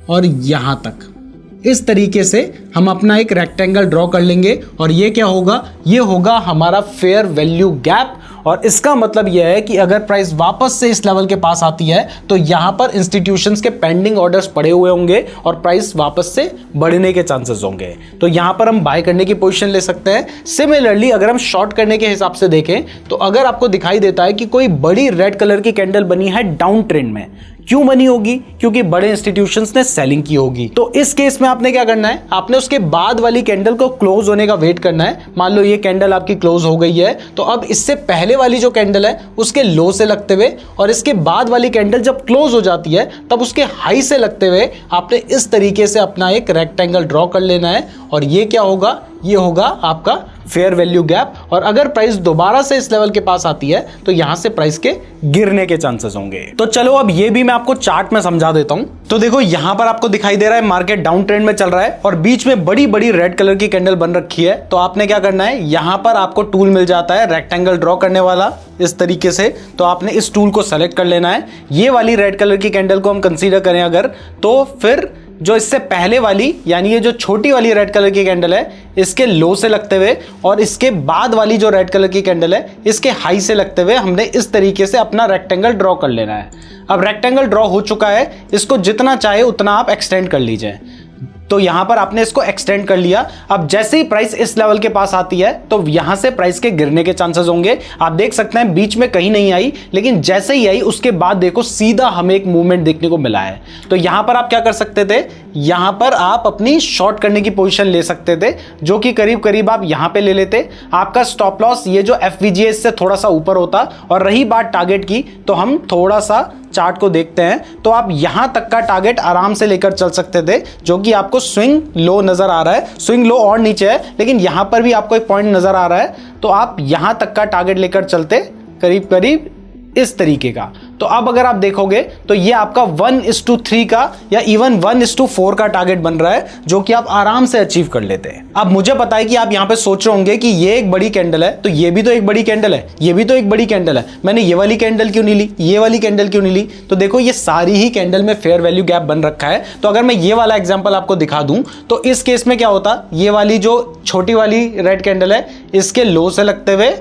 और यहां तक इस तरीके से हम अपना एक रेक्टेंगल ड्रॉ कर लेंगे और ये क्या होगा, ये होगा हमारा फेयर वैल्यू गैप। और इसका मतलब यह है कि अगर प्राइस वापस से इस लेवल के पास आती है तो यहां पर इंस्टीट्यूशंस के पेंडिंग ऑर्डर्स पड़े हुए होंगे और प्राइस वापस से बढ़ने के चांसेस होंगे। तो यहां पर हम बाय करने की पोजीशन ले सकते हैं। सिमिलरली अगर हम शॉर्ट करने के हिसाब से देखें तो अगर आपको दिखाई देता है कि कोई बड़ी रेड कलर की कैंडल बनी है डाउन ट्रेंड में, क्यों बनी होगी? क्योंकि बड़े इंस्टीट्यूशंस ने सेलिंग की होगी। तो इस केस में आपने क्या करना है, आपने उसके बाद वाली कैंडल को क्लोज होने का वेट करना है। मान लो ये कैंडल आपकी क्लोज हो गई है, तो अब इससे पहले वाली जो कैंडल है उसके लो से लगते हुए और इसके बाद वाली कैंडल जब क्लोज हो जाती है तब उसके हाई से लगते हुए आपने इस तरीके से अपना एक रेक्टेंगल ड्रॉ कर लेना है। और ये क्या होगा, ये होगा आपका फेयर वैल्यू गैप। और अगर प्राइस दोबारा से इस लेवल के पास आती है तो यहां से प्राइस के गिरने के चांसेस होंगे। तो चलो अब ये भी मैं आपको चार्ट में समझा देता हूं। तो देखो, यहां पर आपको दिखाई दे रहा है मार्केट डाउन ट्रेंड में चल रहा है और बीच में बड़ी बड़ी रेड कलर की कैंडल बन रखी है। तो आपने क्या करना है, यहां पर आपको टूल मिल जाता है रेक्टेंगल ड्रॉ करने वाला इस तरीके से। तो आपने इस टूल को सेलेक्ट कर लेना है। ये वाली रेड कलर की कैंडल को हम कंसीडर करें अगर, तो फिर जो इससे पहले वाली, यानी ये जो छोटी वाली रेड कलर की कैंडल है, इसके लो से लगते हुए और इसके बाद वाली जो रेड कलर की कैंडल है इसके हाई से लगते हुए हमने इस तरीके से अपना रेक्टेंगल ड्रॉ कर लेना है। अब रेक्टेंगल ड्रॉ हो चुका है, इसको जितना चाहे उतना आप एक्सटेंड कर लीजिए। तो यहां पर आपने इसको एक्सटेंड कर लिया। अब जैसे ही प्राइस इस लेवल के पास आती है तो यहां से प्राइस के गिरने के चांसेस होंगे। आप देख सकते हैं बीच में कहीं नहीं आई, लेकिन जैसे ही आई उसके बाद देखो सीधा हमें एक मूवमेंट देखने को मिला है। तो यहां पर आप क्या कर सकते थे, यहां पर आप अपनी शॉर्ट करने की पोजीशन ले सकते थे, जो कि करीब करीब आप यहां पे ले लेते। आपका स्टॉप लॉस ये जो एफवीजीए से थोड़ा सा ऊपर होता। और रही बात टारगेट की, तो हम थोड़ा सा चार्ट को देखते हैं तो आप यहां तक का टारगेट आराम से लेकर चल सकते थे, जो कि आपको स्विंग लो नजर आ रहा है। स्विंग लो और नीचे है, लेकिन यहां पर भी आपको एक पॉइंट नजर आ रहा है। तो आप यहां तक का टारगेट लेकर चलते करीब करीब इस तरीके का। तो अब अगर आप देखोगे तो ये आपका 1:3 का या इवन 1:4 का टारगेट बन रहा है, जो कि आप आराम से अचीव कर लेते हैं। अब मुझे पता है कि आप यहां पे सोच रहे होंगे कि ये एक बड़ी कैंडल है, तो ये भी तो एक बड़ी कैंडल है, ये भी तो एक बड़ी कैंडल है, मैंने ये वाली कैंडल क्यों नहीं ली, ये वाली कैंडल क्यों नहीं ली? तो देखो, ये सारी ही कैंडल में फेयर वैल्यू गैप बन रखा है। तो अगर मैं ये वाला एग्जांपल आपको दिखा दूं तो इस केस में क्या होता, ये वाली जो छोटी वाली रेड कैंडल है इसके लो से लगते हुए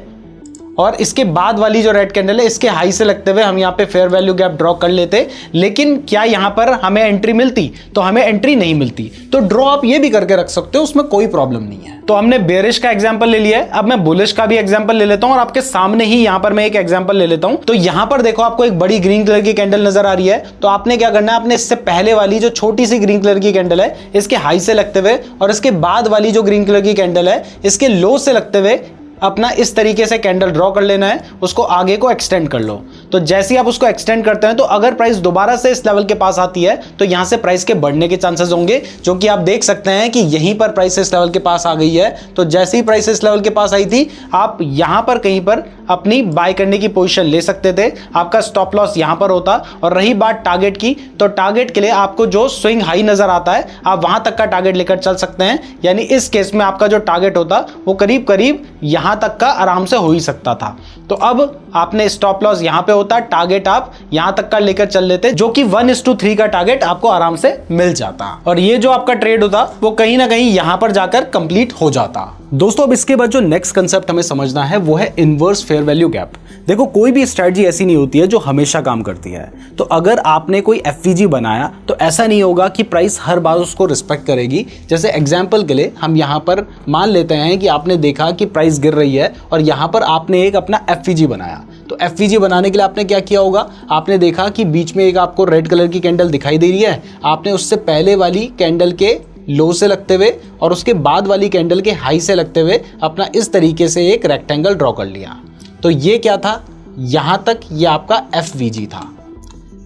और इसके बाद वाली जो रेड कैंडल है इसके हाई से लगते हुए हम यहाँ पे फेयर वैल्यू गैप ड्रॉ कर लेते। लेकिन क्या यहाँ पर हमें एंट्री मिलती? तो हमें एंट्री नहीं मिलती। तो ड्रॉ आप ये भी करके रख सकते हो, उसमें कोई प्रॉब्लम नहीं है। तो हमने बेरिश का एग्जांपल ले लिया है, अब मैं बुलिश का भी एग्जांपल ले लेता हूं और आपके सामने ही यहां पर मैं एक एग्जांपल ले लेता हूं। तो यहां पर देखो, आपको एक बड़ी ग्रीन कलर की कैंडल नजर आ रही है। तो आपने क्या करना है, आपने इससे पहले वाली जो छोटी सी ग्रीन कलर की कैंडल है इसके हाई से लगते हुए और इसके बाद वाली जो ग्रीन कलर की कैंडल है इसके लो से लगते हुए अपना इस तरीके से कैंडल ड्रॉ कर लेना है, उसको आगे को एक्सटेंड कर लो। तो जैसे ही आप उसको एक्सटेंड करते हैं तो अगर प्राइस दोबारा से इस लेवल के पास आती है तो यहां से प्राइस के बढ़ने के चांसेस होंगे, जो कि आप देख सकते हैं कि यहीं पर प्राइस इस लेवल के पास आ गई है। तो जैसे ही प्राइस इस लेवल के पास आई थी, आप यहां पर कहीं पर अपनी बाय करने की पोजीशन ले सकते थे। आपका स्टॉप लॉस यहां पर होता। और रही बात टारगेट की, तो टारगेट के लिए आपको जो स्विंग हाई नजर आता है आप वहां तक का टारगेट लेकर चल सकते हैं। यानी इस केस में आपका जो टारगेट होता वो करीब करीब यहां यहां तक का आराम से हो ही सकता था। तो अब आपने स्टॉप लॉस यहां पे होता, टारगेट आप यहां तक का लेकर चल लेते, जो कि 1:3 का टारगेट आपको आराम से मिल जाता, और ये जो आपका ट्रेड होता वो कहीं ना कहीं यहां पर जाकर कंप्लीट हो जाता। दोस्तों अब इसके बाद जो नेक्स्ट कंसेप्ट हमें समझना है वो है इनवर्स फेयर वैल्यू गैप। देखो कोई भी स्ट्रेटजी ऐसी नहीं होती है जो हमेशा काम करती है। तो अगर आपने कोई एफवीजी बनाया तो ऐसा नहीं होगा कि प्राइस हर बार उसको रिस्पेक्ट करेगी। जैसे एग्जांपल के लिए हम यहाँ पर मान लेते हैं कि आपने देखा कि प्राइस गिर रही है और यहाँ पर आपने एक अपना एफवीजी बनाया। तो एफवीजी बनाने के लिए आपने क्या किया होगा, आपने देखा कि बीच में एक आपको रेड कलर की कैंडल दिखाई दे रही है, आपने उससे पहले वाली कैंडल के लो से लगते हुए और उसके बाद वाली कैंडल के हाई से लगते हुए अपना इस तरीके से एक रेक्टेंगल ड्रॉ कर लिया। तो ये क्या था, यहां तक ये आपका एफवीजी था।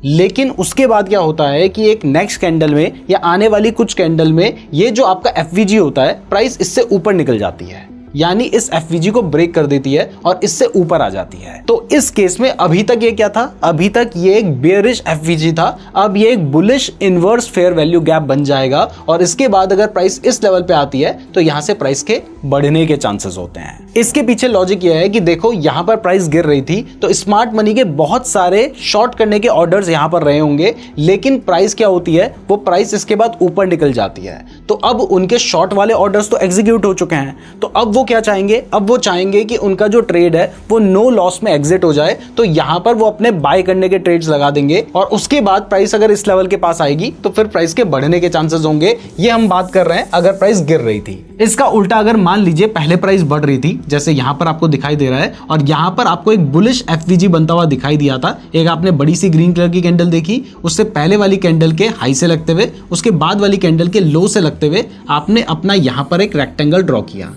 लेकिन उसके बाद क्या होता है कि एक नेक्स्ट कैंडल में या आने वाली कुछ कैंडल में ये जो आपका एफवीजी होता है प्राइस इससे ऊपर निकल जाती है, यानी इस एफवीजी को ब्रेक कर देती है और इससे ऊपर आ जाती है। तो इस केस में अभी तक ये क्या था, अभी तक ये एक बेयरिश एफवीजी था, अब ये एक bullish inverse fair value gap बन जाएगा और इसके बाद अगर प्राइस इस लेवल पे आती है तो यहां से प्राइस के बढ़ने के चांसेस होते हैं। इसके पीछे लॉजिक ये है कि देखो यहां पर प्राइस गिर रही थी तो स्मार्ट मनी के बहुत सारे शॉर्ट करने के ऑर्डर्स यहां पर रहे होंगे, लेकिन प्राइस क्या होती है, वो प्राइस इसके बाद ऊपर निकल जाती है। तो अब उनके शॉर्ट वाले ऑर्डर्स तो एग्जीक्यूट हो चुके हैं, तो अब वो क्या चाहेंगे, अब वो चाहेंगे कि उनका जो ट्रेड है वो नो लॉस में एग्जिट हो जाए। तो यहां पर वो अपने बाय करने के ट्रेड्स लगा देंगे और उसके बाद प्राइस अगर इस लेवल के पास आएगी तो फिर प्राइस के बढ़ने के चांसेस होंगे। ये हम बात कर रहे हैं अगर प्राइस गिर रही थी। इसका उल्टा अगर मान लीजिए पहले प्राइस बढ़ रही थी, जैसे यहां पर आपको दिखाई दे रहा है, और यहां पर आपको एक बुलिश एफवीजी बनता हुआ दिखाई दिया था, एक आपने बड़ी सी ग्रीन कलर की कैंडल देखी, उससे पहले वाली कैंडल के हाई से लगते हुए उसके बाद वाली कैंडल के लो से लगते हुए आपने अपना यहां पर एक रेक्टेंगल ड्रॉ किया।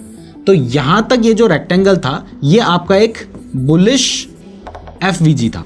तो यहां तक ये जो रेक्टेंगल था ये आपका एक बुलिश एफवीजी था।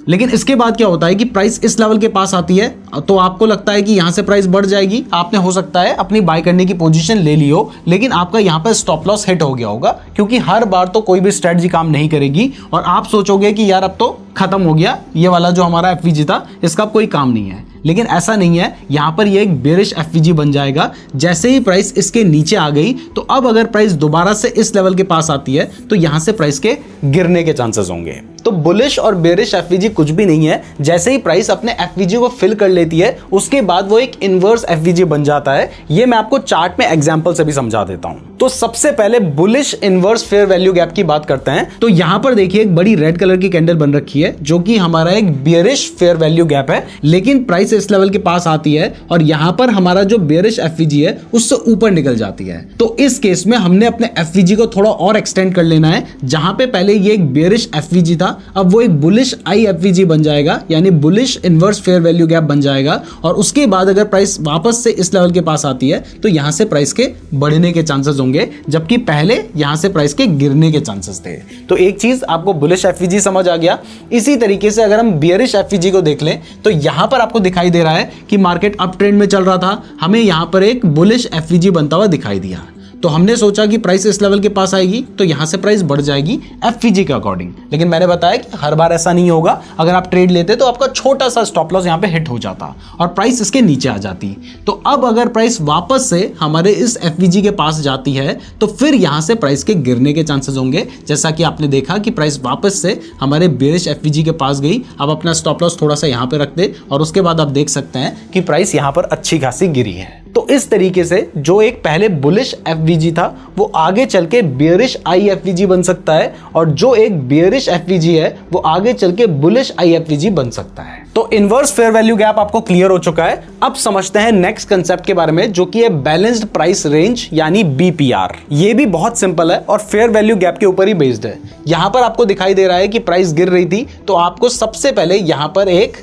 लेकिन इसके बाद क्या होता है कि प्राइस इस लेवल के पास आती है तो आपको लगता है कि यहां से प्राइस बढ़ जाएगी, आपने हो सकता है अपनी बाय करने की पोजीशन ले ली हो, लेकिन आपका यहां पर स्टॉप लॉस हिट हो गया होगा, क्योंकि हर बार तो कोई भी स्ट्रेटजी काम नहीं करेगी और आप सोचोगे कि यार अब तो खत्म हो गया, ये वाला जो हमारा एफवीजी था इसका कोई काम नहीं है। लेकिन ऐसा नहीं है, यहां पर ये एक बेरिश एफवीजी बन जाएगा। जैसे ही प्राइस इसके नीचे आ गई तो अब अगर प्राइस दोबारा से इस लेवल के पास आती है तो यहां से प्राइस के गिरने के चांसेस होंगे। तो बुलिश और बेरिश एफवीजी कुछ भी नहीं है, जैसे ही प्राइस अपने एफवीजी को फिल कर लेती है उसके बाद वो एक इनवर्स एफवीजी बन जाता है। ये मैं आपको चार्ट में एग्जांपल से भी समझा देता हूं। तो सबसे पहले bullish inverse fair value gap की बात करते हैं। तो यहां पर देखिए एक बड़ी रेड कलर की कैंडल बन रखी है जो कि हमारा एक बेरिश फेयर वैल्यू गैप है, लेकिन प्राइस इस लेवल के पास आती है और यहां पर हमारा जो बेरिश एफवीजी है उससे ऊपर निकल जाती है। तो इस केस में हमने अपने एफवीजी को थोड़ा और एक्सटेंड कर लेना है। जहां पे पहले ये एक बेरिश एफवीजी था अब वो एक बुलिश आई एफवीजी बन जाएगा, यानी bullish inverse fair value gap बन जाएगा। और उसके बाद अगर प्राइस वापस से इस लेवल के पास आती है तो यहां से प्राइस के बढ़ने के चांसेस होंगे, जबकि पहले यहां से प्राइस के गिरने के चांसेस थे। तो एक चीज आपको बुलिश एफवीजी समझ आ गया। इसी तरीके से अगर हम बेयरिश एफवीजी को देख लें तो यहां पर आपको दिखाई दे रहा है कि मार्केट अप ट्रेंड में चल रहा था, हमें यहां पर एक बुलिश एफवीजी बनता हुआ दिखाई दिया। तो हमने सोचा कि प्राइस इस लेवल के पास आएगी तो यहां से प्राइस बढ़ जाएगी एफवीजी के अकॉर्डिंग। लेकिन मैंने बताया कि हर बार ऐसा नहीं होगा। अगर आप ट्रेड लेते तो आपका छोटा सा स्टॉप लॉस यहां पे हिट हो जाता और प्राइस इसके नीचे आ जाती। तो अब अगर प्राइस वापस से हमारे इस एफवीजी के पास जाती है तो फिर यहां से प्राइस के गिरने के चांसेस होंगे। जैसा कि आपने देखा कि प्राइस वापस से हमारे बेरिश एफवीजी के पास गई। अब अपना स्टॉप लॉस थोड़ा सा यहां पे रख दे और उसके बाद आप देख सकते हैं कि प्राइस यहां पर अच्छी खासी गिरी है। तो इस तरीके से जो एक पहले बुलिश एफवीजी था वो आगे चल के बेयरिश आई एफवीजी बन सकता है और जो एक बेयरिश एफवीजी है वो आगे चल के बुलिश आई एफवीजी बन सकता है। तो इनवर्स फेयर वैल्यू गैप आपको क्लियर हो चुका है। अब समझते हैं नेक्स्ट कंसेप्ट के बारे में जो कि है बैलेंस्ड प्राइस रेंज यानी बीपीआर। ये भी बहुत सिंपल है और फेयर वैल्यू गैप के ऊपर ही बेस्ड है। यहां पर आपको दिखाई दे रहा है कि प्राइस गिर रही थी तो आपको सबसे पहले यहां पर एक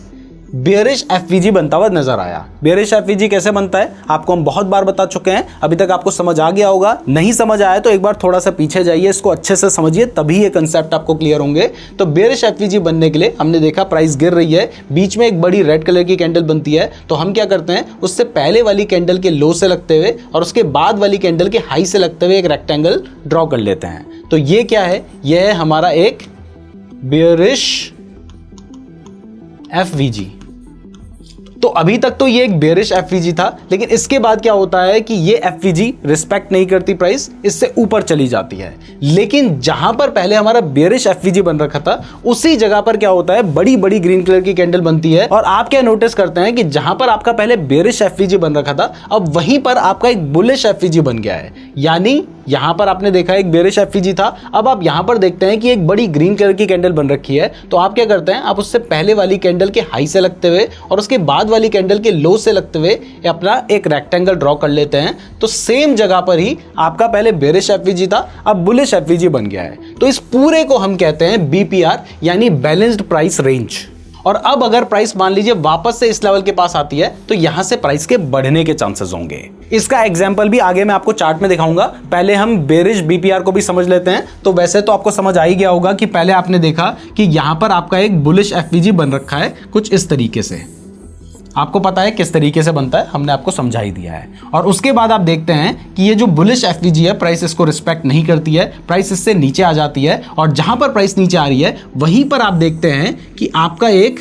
बेयरिश एफवीजी बनता हुआ नजर आया। बेयरिश एफवीजी कैसे बनता है आपको हम बहुत बार बता चुके हैं, अभी तक आपको समझ आ गया होगा। नहीं समझ आया तो एक बार थोड़ा सा पीछे जाइए, इसको अच्छे से समझिए, तभी ये कंसेप्ट आपको क्लियर होंगे। तो बेयरिश एफवीजी बनने के लिए हमने देखा प्राइस गिर रही है, बीच में एक बड़ी रेड कलर की कैंडल बनती है, तो हम क्या करते हैं उससे पहले वाली कैंडल के लो से लगते हुए और उसके बाद वाली कैंडल के हाई से लगते हुए एक रेक्टेंगल ड्रॉ कर लेते हैं। तो ये क्या है, यह है हमारा एक बेयरिश एफवीजी। तो अभी तक तो ये एक बेरिश एफवीजी था, लेकिन इसके बाद क्या होता है कि ये एफवीजी रिस्पेक्ट नहीं करती प्राइस, इससे ऊपर चली जाती है। लेकिन जहां पर पहले हमारा बेरिश एफवीजी बन रखा था उसी जगह पर क्या होता है, बड़ी बड़ी ग्रीन कलर की कैंडल बनती है। और आप क्या नोटिस करते हैं कि जहां पर आपका पहले बेरिश एफवीजी बन रखा था, अब वहीं पर आपका एक बुलिश एफवीजी बन गया है। यानी यहां पर आपने देखा एक बेरिश एफवीजी था, अब आप यहां पर देखते हैं कि एक बड़ी ग्रीन कलर की कैंडल बन रखी है। तो आप क्या करते हैं, आप उससे पहले वाली कैंडल के हाई से लगते हुए और उसके बाद वाली कैंडल के लो से लगते हुए अपना एक रेक्टेंगल ड्रॉ कर लेते हैं। तो सेम जगह पर ही आपका पहले बेरिश एफवीजी था, अब बुलिश एफवीजी बन गया है। तो इस पूरे को हम कहते हैं बीपीआर, यानी बैलेंस्ड प्राइस रेंज। और अब अगर प्राइस मान लीजिए वापस से इस लेवल के पास आती है तो यहां से प्राइस के बढ़ने के चांसेस होंगे। इसका एग्जांपल भी आगे मैं आपको चार्ट में दिखाऊंगा। पहले हम बेरिश बीपीआर को भी समझ लेते हैं। तो वैसे तो आपको समझ आ ही गया होगा कि पहले आपने देखा कि यहां पर आपका एक बुलिश एफवीजी बन रखा है कुछ इस तरीके से। आपको पता है किस तरीके से बनता है, हमने आपको समझा ही दिया है। और उसके बाद आप देखते हैं कि ये जो बुलिश एफवीजी है, प्राइस इसको रिस्पेक्ट नहीं करती है, प्राइस इससे नीचे आ जाती है। और जहां पर प्राइस नीचे आ रही है वहीं पर आप देखते हैं कि आपका एक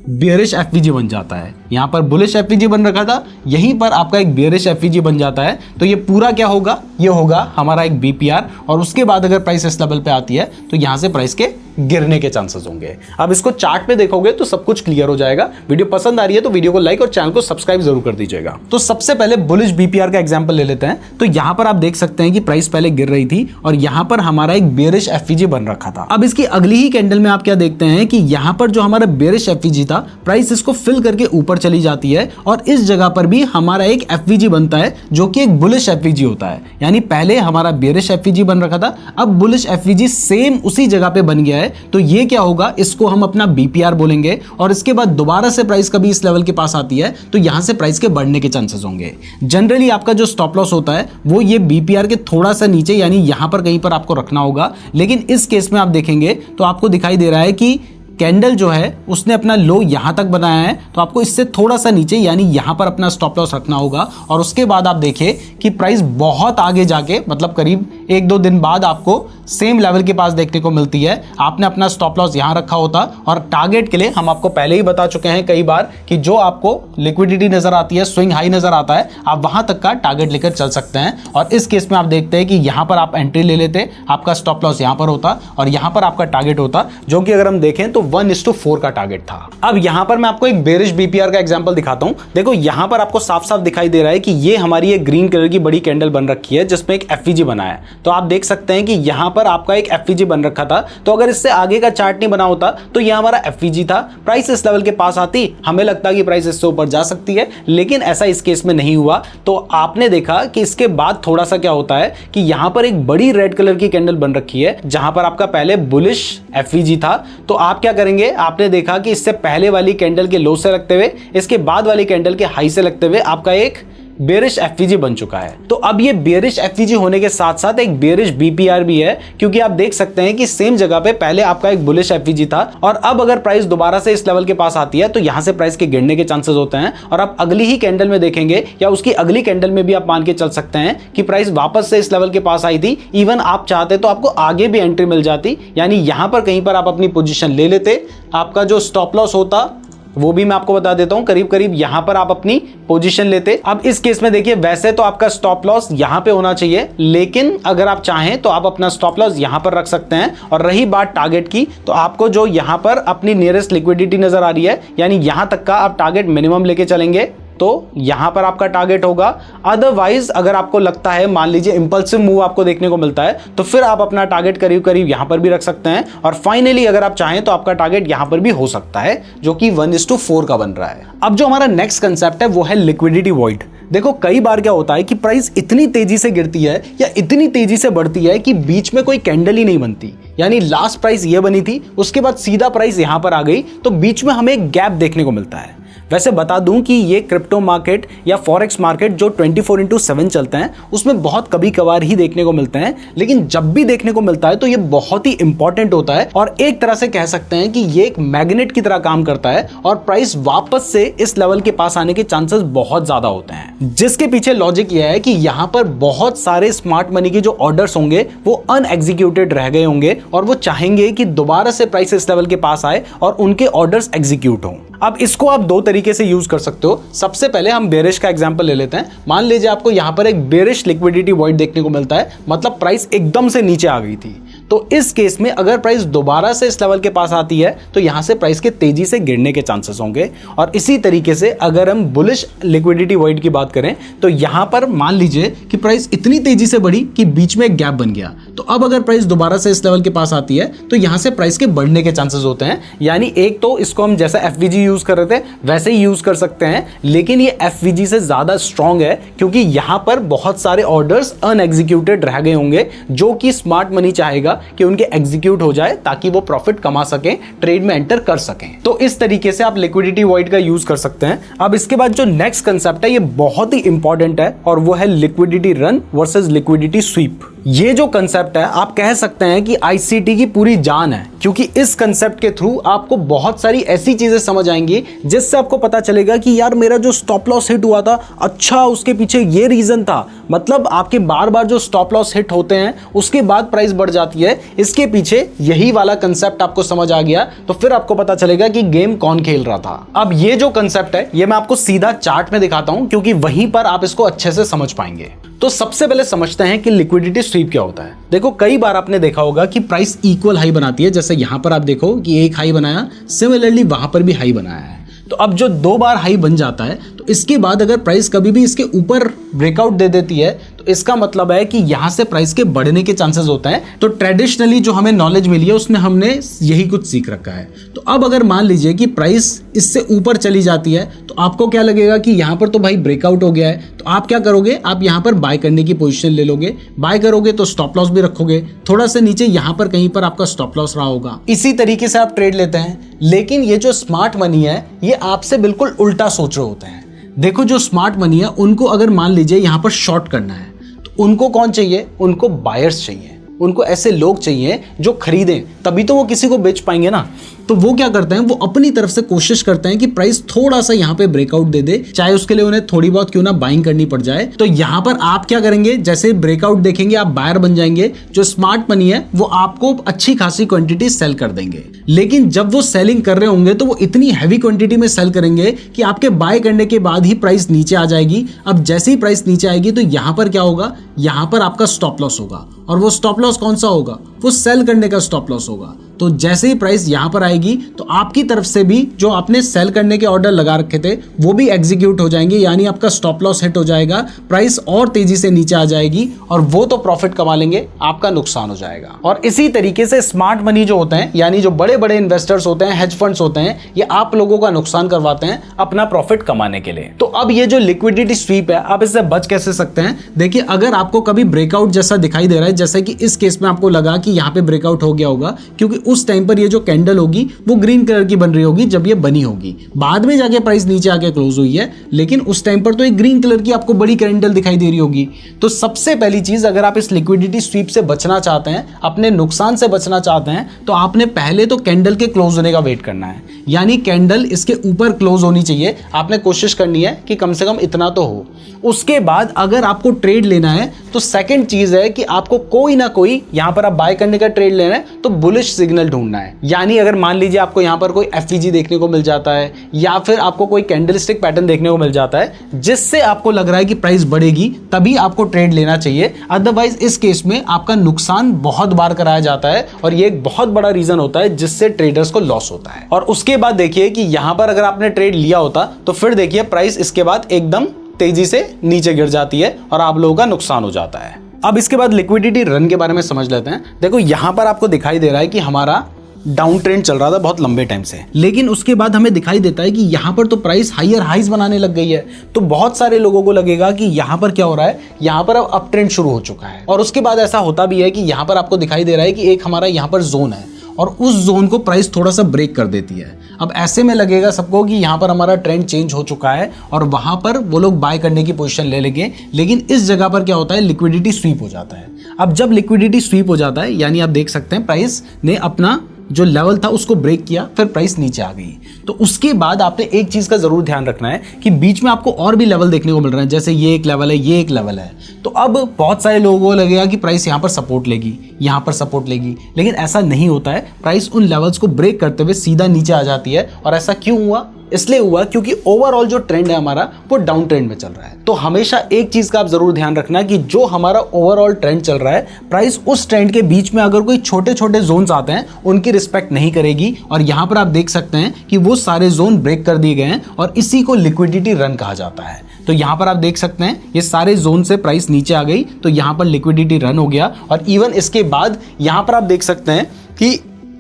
बेरिश एफवीजी बन जाता है। यहां पर बुलिश एफवीजी बन रखा था, यहीं पर आपका एक बेरिश एफवीजी बन जाता है। तो ये पूरा क्या होगा, ये होगा हमारा एक बीपीआर। और उसके बाद अगर प्राइस इस लेवल पे आती है तो यहां से प्राइस के गिरने के चांसेस होंगे। अब इसको चार्ट पे देखोगे तो सब कुछ क्लियर हो जाएगा। वीडियो पसंद आ रही है तो वीडियो को लाइक और चैनल को सब्सक्राइब जरूर कर दीजिएगा। तो सबसे पहले बुलिश बीपीआर का एग्जांपल ले लेते हैं। तो यहां पर आप देख सकते हैं कि प्राइस पहले गिर रही थी और यहां पर हमारा एक बेरिश एफवीजी बन रखा था। अब इसकी अगली ही कैंडल में आप क्या देखते हैं कि यहां पर जो हमारा बेरिश एफवीजी था, प्राइस इसको फिल करके ऊपर चली जाती है और इस जगह पर भी हमारा एक एफवीजी बनता है जो कि एक बुलिश एफवीजी होता है। यानी पहले हमारा बेरिश एफवीजी बन रखा था, अब बुलिश एफवीजी सेम उसी जगह पे बन गया है। तो ये क्या होगा, इसको हम अपना बीपीआर बोलेंगे। और इसके बाद दोबारा से प्राइस कभी इस लेवल के पास आती है तो यहां से प्राइस के बढ़ने के चांसेस होंगे। जनरली आपका जो स्टॉप लॉस होता है वो ये बीपीआर के थोड़ा सा नीचे, यानी यहां पर कहीं पर आपको रखना होगा। लेकिन इस केस में आप देखेंगे तो आपको दिखाई दे रहा है कि कैंडल जो है उसने अपना लो यहां तक बनाया है, तो आपको इससे थोड़ा सा नीचे यानी यहां पर अपना स्टॉप लॉस रखना होगा। और उसके बाद आप देखिए कि प्राइस बहुत आगे जाके, मतलब करीब 1-2 दिन बाद आपको सेम लेवल के पास देखने को मिलती है। आपने अपना स्टॉप लॉस यहां रखा होता और टारगेट के लिए हम आपको पहले ही बता चुके हैं कई बार कि जो आपको लिक्विडिटी नजर आती है, स्विंग हाई नजर आता है, आप वहां तक का टारगेट लेकर चल सकते हैं। और इस केस में आप देखते हैं कि यहां पर आप एंट्री ले लेते, आपका स्टॉप लॉस यहां पर होता और यहां पर आपका टारगेट होता, जो कि अगर हम देखें तो 1:4 का टारगेट था। अब यहां पर मैं आपको एक बेरिश बीपीआर का एग्जांपल दिखाता हूं। देखो यहां पर आपको साफ साफ दिखाई दे रहा है कि ये हमारी एक ग्रीन कलर की बड़ी कैंडल बन रखी है जिसमें एक एफवीजी बना है। तो आप देख सकते हैं कि यहां पर आपका एक एफवीजी बन रखा था। तो अगर इससे आगे का चार्ट नहीं बना होता तो यह हमारा एफवीजी था। प्राइस इस लेवल के पास आती, हमें लगता कि प्राइस इससे ऊपर जा सकती है, लेकिन ऐसा इस केस में नहीं हुआ। तो आपने देखा कि इसके बाद थोड़ा सा क्या होता है कि यहां पर एक बड़ी रेड कलर की कैंडल बन रखी है जहां पर आपका पहले बुलिश एफवीजी था। तो आप क्या करेंगे, आपने देखा कि इससे पहले वाली कैंडल के लो से लगते हुए, इसके बाद वाली कैंडल के हाई से लगते हुए आपका एक बेरिश एफवीजी बन चुका है। तो अब ये बेरिश एफवीजी होने के साथ साथ एक बेरिश बीपीआर भी है, क्योंकि आप देख सकते हैं कि सेम जगह पे पहले आपका एक बुलिश एफवीजी था और अब अगर प्राइस दोबारा से इस लेवल के पास आती है तो यहां से प्राइस के गिरने के चांसेस होते हैं। और आप अगली ही कैंडल में देखेंगे या उसकी अगली कैंडल में भी आप मान के चल सकते हैं कि प्राइस वापस से इस लेवल के पास आई थी। इवन आप चाहते तो आपको आगे भी एंट्री मिल जाती, यानी यहां पर कहीं पर आप अपनी पोजीशन ले लेते। आपका जो स्टॉप लॉस होता वो भी मैं आपको बता देता हूं, करीब करीब यहां पर आप अपनी पोजीशन लेते। अब इस केस में देखिए, वैसे तो आपका स्टॉप लॉस यहां पे होना चाहिए, लेकिन अगर आप चाहें तो आप अपना स्टॉप लॉस यहां पर रख सकते हैं। और रही बात टारगेट की, तो आपको जो यहां पर अपनी नियरेस्ट लिक्विडिटी नजर आ रही है, यानी यहां तक का आप टारगेट मिनिमम लेके चलेंगे तो यहां पर आपका टारगेट होगा। अदरवाइज अगर आपको लगता है, मान लीजिए इंपल्सिव मूव आपको देखने को मिलता है, तो फिर आप अपना टारगेट करीब करीब यहां पर भी रख सकते हैं। और फाइनली अगर आप चाहें तो आपका टारगेट यहां पर भी हो सकता है, जो कि 1:4 का बन रहा है। अब जो हमारा नेक्स्ट कंसेप्ट है वो है लिक्विडिटी वॉइड। देखो कई बार क्या होता है कि प्राइस इतनी तेजी से गिरती है या इतनी तेजी से बढ़ती है कि बीच में कोई कैंडल ही नहीं बनती। यानी लास्ट प्राइस ये बनी थी, उसके बाद सीधा प्राइस यहां पर आ गई, तो बीच में हमें एक गैप देखने को मिलता है। वैसे बता दूं कि ये क्रिप्टो मार्केट या फॉरेक्स मार्केट जो 24/7 चलते हैं उसमें बहुत कभी कभार ही देखने को मिलते हैं, लेकिन जब भी देखने को मिलता है तो ये बहुत ही इंपॉर्टेंट होता है और एक तरह से कह सकते हैं कि ये एक मैग्नेट की तरह काम करता है और प्राइस वापस से इस लेवल के पास आने के चांसेस बहुत ज्यादा होते हैं। जिसके पीछे लॉजिक यह है कि यहां पर बहुत सारे स्मार्ट मनी के जो ऑर्डर्स होंगे वो अनएग्जीक्यूटेड रह गए होंगे और वो चाहेंगे कि दोबारा से प्राइस इस लेवल के पास आए और उनके ऑर्डर्स एग्जीक्यूट हों। अब इसको आप दो तरीके तरीके से यूज कर सकते हो। सबसे पहले हम बेरिश का एग्जांपल ले लेते हैं। मान लीजिए आपको यहां पर एक बेरिश लिक्विडिटी वॉइड देखने को मिलता है, मतलब प्राइस एकदम से नीचे आ गई थी। तो इस केस में अगर प्राइस दोबारा से इस लेवल के पास आती है तो यहां से प्राइस के तेजी से गिरने के चांसेस होंगे। और इसी तरीके से अगर हम बुलिश लिक्विडिटी वॉइड की बात करें तो यहां पर मान लीजिए कि प्राइस इतनी तेजी से बढ़ी कि बीच में एक गैप बन गया। तो अब अगर प्राइस दोबारा से इस लेवल के पास आती है तो यहां से प्राइस के बढ़ने के चांसेस होते हैं। यानी एक तो इसको हम जैसा एफवीजी यूज कर रहे थे वैसे ही यूज कर सकते हैं, लेकिन ये एफवीजी से ज्यादा स्ट्रांग है क्योंकि यहां पर बहुत सारे ऑर्डर्स अनएग्जीक्यूटेड रह गए होंगे जो कि स्मार्ट मनी चाहेगा कि उनके एग्जीक्यूट हो जाए ताकि वो प्रॉफिट कमा सकें, ट्रेड में एंटर कर सकें। तो इस तरीके से आप लिक्विडिटी वॉइड का यूज कर सकते हैं। अब इसके बाद जो नेक्स्ट कंसेप्ट है ये बहुत ही इंपॉर्टेंट है और वो है liquidity run versus liquidity SVEEP. ये जो कंसेप्ट है आप कह सकते हैं कि आईसीटी की पूरी जान है, क्योंकि इस कंसेप्ट के थ्रू आपको बहुत सारी ऐसी चीजें समझ आएंगी जिससे आपको पता चलेगा कि यार मेरा जो स्टॉप लॉस हिट हुआ था, अच्छा उसके पीछे ये रीजन था। मतलब आपके बार बार जो स्टॉप लॉस हिट होते हैं उसके बाद प्राइस बढ़ जाती है, इसके पीछे यही वाला कंसेप्ट आपको समझ आ गया तो फिर आपको पता चलेगा कि गेम कौन खेल रहा था। अब ये जो कंसेप्ट है ये मैं आपको सीधा चार्ट में दिखाता हूं क्योंकि वहीं पर आप इसको अच्छे से समझ पाएंगे। तो सबसे पहले समझते हैं कि लिक्विडिटी स्वीप क्या होता है। देखो कई बार आपने देखा होगा कि प्राइस इक्वल हाई बनाती है, जैसे यहां पर आप देखो कि एक हाई बनाया, सिमिलरली वहां पर भी हाई बनाया है। तो अब जो दो बार हाई बन जाता है तो इसके बाद अगर प्राइस कभी भी इसके ऊपर ब्रेकआउट दे देती है तो इसका मतलब है कि यहां से प्राइस के बढ़ने के चांसेस होते हैं। तो ट्रेडिशनली जो हमें नॉलेज मिली है उसमें हमने यही कुछ सीख रखा है। तो अब अगर मान लीजिए कि प्राइस इससे ऊपर चली जाती है तो आपको क्या लगेगा कि यहां पर तो भाई ब्रेकआउट हो गया है, तो आप क्या करोगे, आप यहां पर बाय करने की पोजीशन ले लोगे। बाय करोगे तो स्टॉप लॉस भी रखोगे, थोड़ा सा नीचे यहां पर कहीं पर आपका स्टॉप लॉस रहा होगा। इसी तरीके से आप ट्रेड लेते हैं। लेकिन ये जो स्मार्ट मनी है ये आपसे बिल्कुल उल्टा सोच रहे होते हैं। देखो जो स्मार्ट मनी है उनको अगर मान लीजिए यहां पर शॉर्ट करना है तो उनको कौन चाहिए, उनको बायर्स चाहिए, उनको ऐसे लोग चाहिए जो खरीदें, तभी तो वो किसी को बेच पाएंगे ना। तो वो क्या करते हैं, वो अपनी तरफ से कोशिश करते हैं कि प्राइस थोड़ा सा यहाँ पे ब्रेकआउट दे दे, चाहे उसके लिए उन्हें थोड़ी बहुत क्यों ना बाइंग करनी पड़ जाए। तो यहाँ पर आप क्या करेंगे, जैसे ब्रेकआउट देखेंगे आप बायर बन जाएंगे। जो स्मार्ट मनी है वो आपको अच्छी खासी क्वांटिटी सेल कर देंगे, लेकिन जब वो सेलिंग कर रहे होंगे तो वो इतनी हैवी क्वांटिटी में सेल करेंगे कि आपके बाय करने के बाद ही प्राइस नीचे आ जाएगी। अब जैसे ही प्राइस नीचे आएगी तो यहाँ पर क्या होगा, यहाँ पर आपका स्टॉप लॉस होगा। और वो स्टॉप लॉस कौन सा होगा, वो सेल करने का स्टॉप लॉस होगा। तो जैसे ही प्राइस यहां पर आएगी तो आपकी तरफ से भी जो आपने सेल करने के ऑर्डर लगा रखे थे वो भी एग्जीक्यूट हो जाएंगे, यानी आपका स्टॉप लॉस हिट हो जाएगा, प्राइस और तेजी से नीचे आ जाएगी और वो तो प्रॉफिट कमा लेंगे, आपका नुकसान हो जाएगा। और इसी तरीके से स्मार्ट मनी जो होते हैं, यानी जो बड़े बड़े इन्वेस्टर्स होते हैं, हेज फंड्स होते हैं, ये आप लोगों का नुकसान करवाते हैं अपना प्रॉफिट कमाने के लिए। तो अब ये जो लिक्विडिटी स्वीप है आप इससे बच कैसे सकते हैं। देखिए अगर आपको कभी ब्रेकआउट जैसा दिखाई दे रहा है, जैसे कि इस केस में आपको लगा कि यहाँ पे ब्रेकआउट हो गया होगा, क्योंकि उस टाइम पर ये जो कैंडल होगी वो ग्रीन कलर की बन रही होगी जब ये बनी होगी। बाद में जाके प्राइस नीचे आके क्लोज हुई है, लेकिन उस टाइम पर तो एक ग्रीन कलर की आपको बड़ी कैंडल दिखाई दे रही होगी। तो सबसे पहली चीज, अगर आप इस लिक्विडिटी स्वीप से बचना चाहते हैं, अपने नुकसान से बचना चाहते हैं, तो आपने पहले तो कैंडल के क्लोज होने का वेट करना है। यानी कैंडल इसके ऊपर क्लोज होनी चाहिए, आपने कोशिश करनी है कि कम से कम इतना तो हो। उसके बाद अगर आपको ट्रेड लेना है तो सेकंड चीज है कि आपको कोई ना कोई, यहां पर आप बाय करने का ट्रेड लेना है तो बुलिश सिग्नल ढूंढना है। यानी अगर मान लीजिए आपको यहां पर कोई एफवीजी देखने को मिल जाता है या फिर आपको कोई कैंडलस्टिक पैटर्न देखने को मिल जाता है जिससे आपको लग रहा है कि प्राइस बढ़ेगी, तभी आपको ट्रेड लेना चाहिए। अदरवाइज इस केस में आपका नुकसान बहुत बार कराया जाता है और ये एक बहुत बड़ा रीजन होता है जिससे ट्रेडर्स को लॉस होता है। और उसके बाद देखिए कि यहां पर अगर आपने ट्रेड लिया होता तो फिर देखिए प्राइस इसके बाद एकदम तेजी से नीचे गिर जाती है और आप लोगों का नुकसान हो जाता है। अब इसके बाद लिक्विडिटी रन के बारे में समझ लेते हैं। देखो यहां पर आपको दिखाई दे रहा है कि हमारा डाउन ट्रेंड चल रहा था बहुत लंबे टाइम से, लेकिन उसके बाद हमें दिखाई देता है कि यहां पर तो प्राइस हायर हाइज बनाने लग गई है। तो बहुत सारे लोगों को लगेगा कि यहां पर क्या हो रहा है, यहां पर अब अप ट्रेंड शुरू हो चुका है। और उसके बाद ऐसा होता भी है कि यहां पर आपको दिखाई दे रहा है कि एक हमारा यहां पर जोन है और उस जोन को प्राइस थोड़ा सा ब्रेक कर देती है। अब ऐसे में लगेगा सबको कि यहाँ पर हमारा ट्रेंड चेंज हो चुका है और वहां पर वो लोग बाय करने की पोजीशन ले लेंगे, लेकिन इस जगह पर क्या होता है, लिक्विडिटी स्वीप हो जाता है। अब जब लिक्विडिटी स्वीप हो जाता है, यानी आप देख सकते हैं प्राइस ने अपना जो लेवल था उसको ब्रेक किया, फिर प्राइस नीचे आ गई। तो उसके बाद आपने एक चीज का जरूर ध्यान रखना है कि बीच में आपको और भी लेवल देखने को मिल रहे हैं, जैसे ये एक लेवल है, ये एक लेवल है। तो अब बहुत सारे लोगों को लगेगा कि प्राइस यहाँ पर सपोर्ट लेगी, यहाँ पर सपोर्ट लेगी, लेकिन ऐसा नहीं होता है। प्राइस उन लेवल्स को ब्रेक करते हुए सीधा नीचे आ जाती है। और ऐसा क्यों हुआ, इसलिए हुआ क्योंकि ओवरऑल जो ट्रेंड है हमारा वो डाउन ट्रेंड में चल रहा है। तो हमेशा एक चीज का आप जरूर ध्यान रखना कि जो हमारा ओवरऑल ट्रेंड चल रहा है, प्राइस उस ट्रेंड के बीच में अगर कोई छोटे छोटे जोन्स आते हैं उनकी रिस्पेक्ट नहीं करेगी। और यहां पर आप देख सकते हैं कि वो सारे जोन ब्रेक कर दिए गए हैं और इसी को लिक्विडिटी रन कहा जाता है। तो यहां पर आप देख सकते हैं ये सारे जोन से प्राइस नीचे आ गई, तो यहां पर लिक्विडिटी रन हो गया। और इवन इसके बाद यहां पर आप देख सकते हैं कि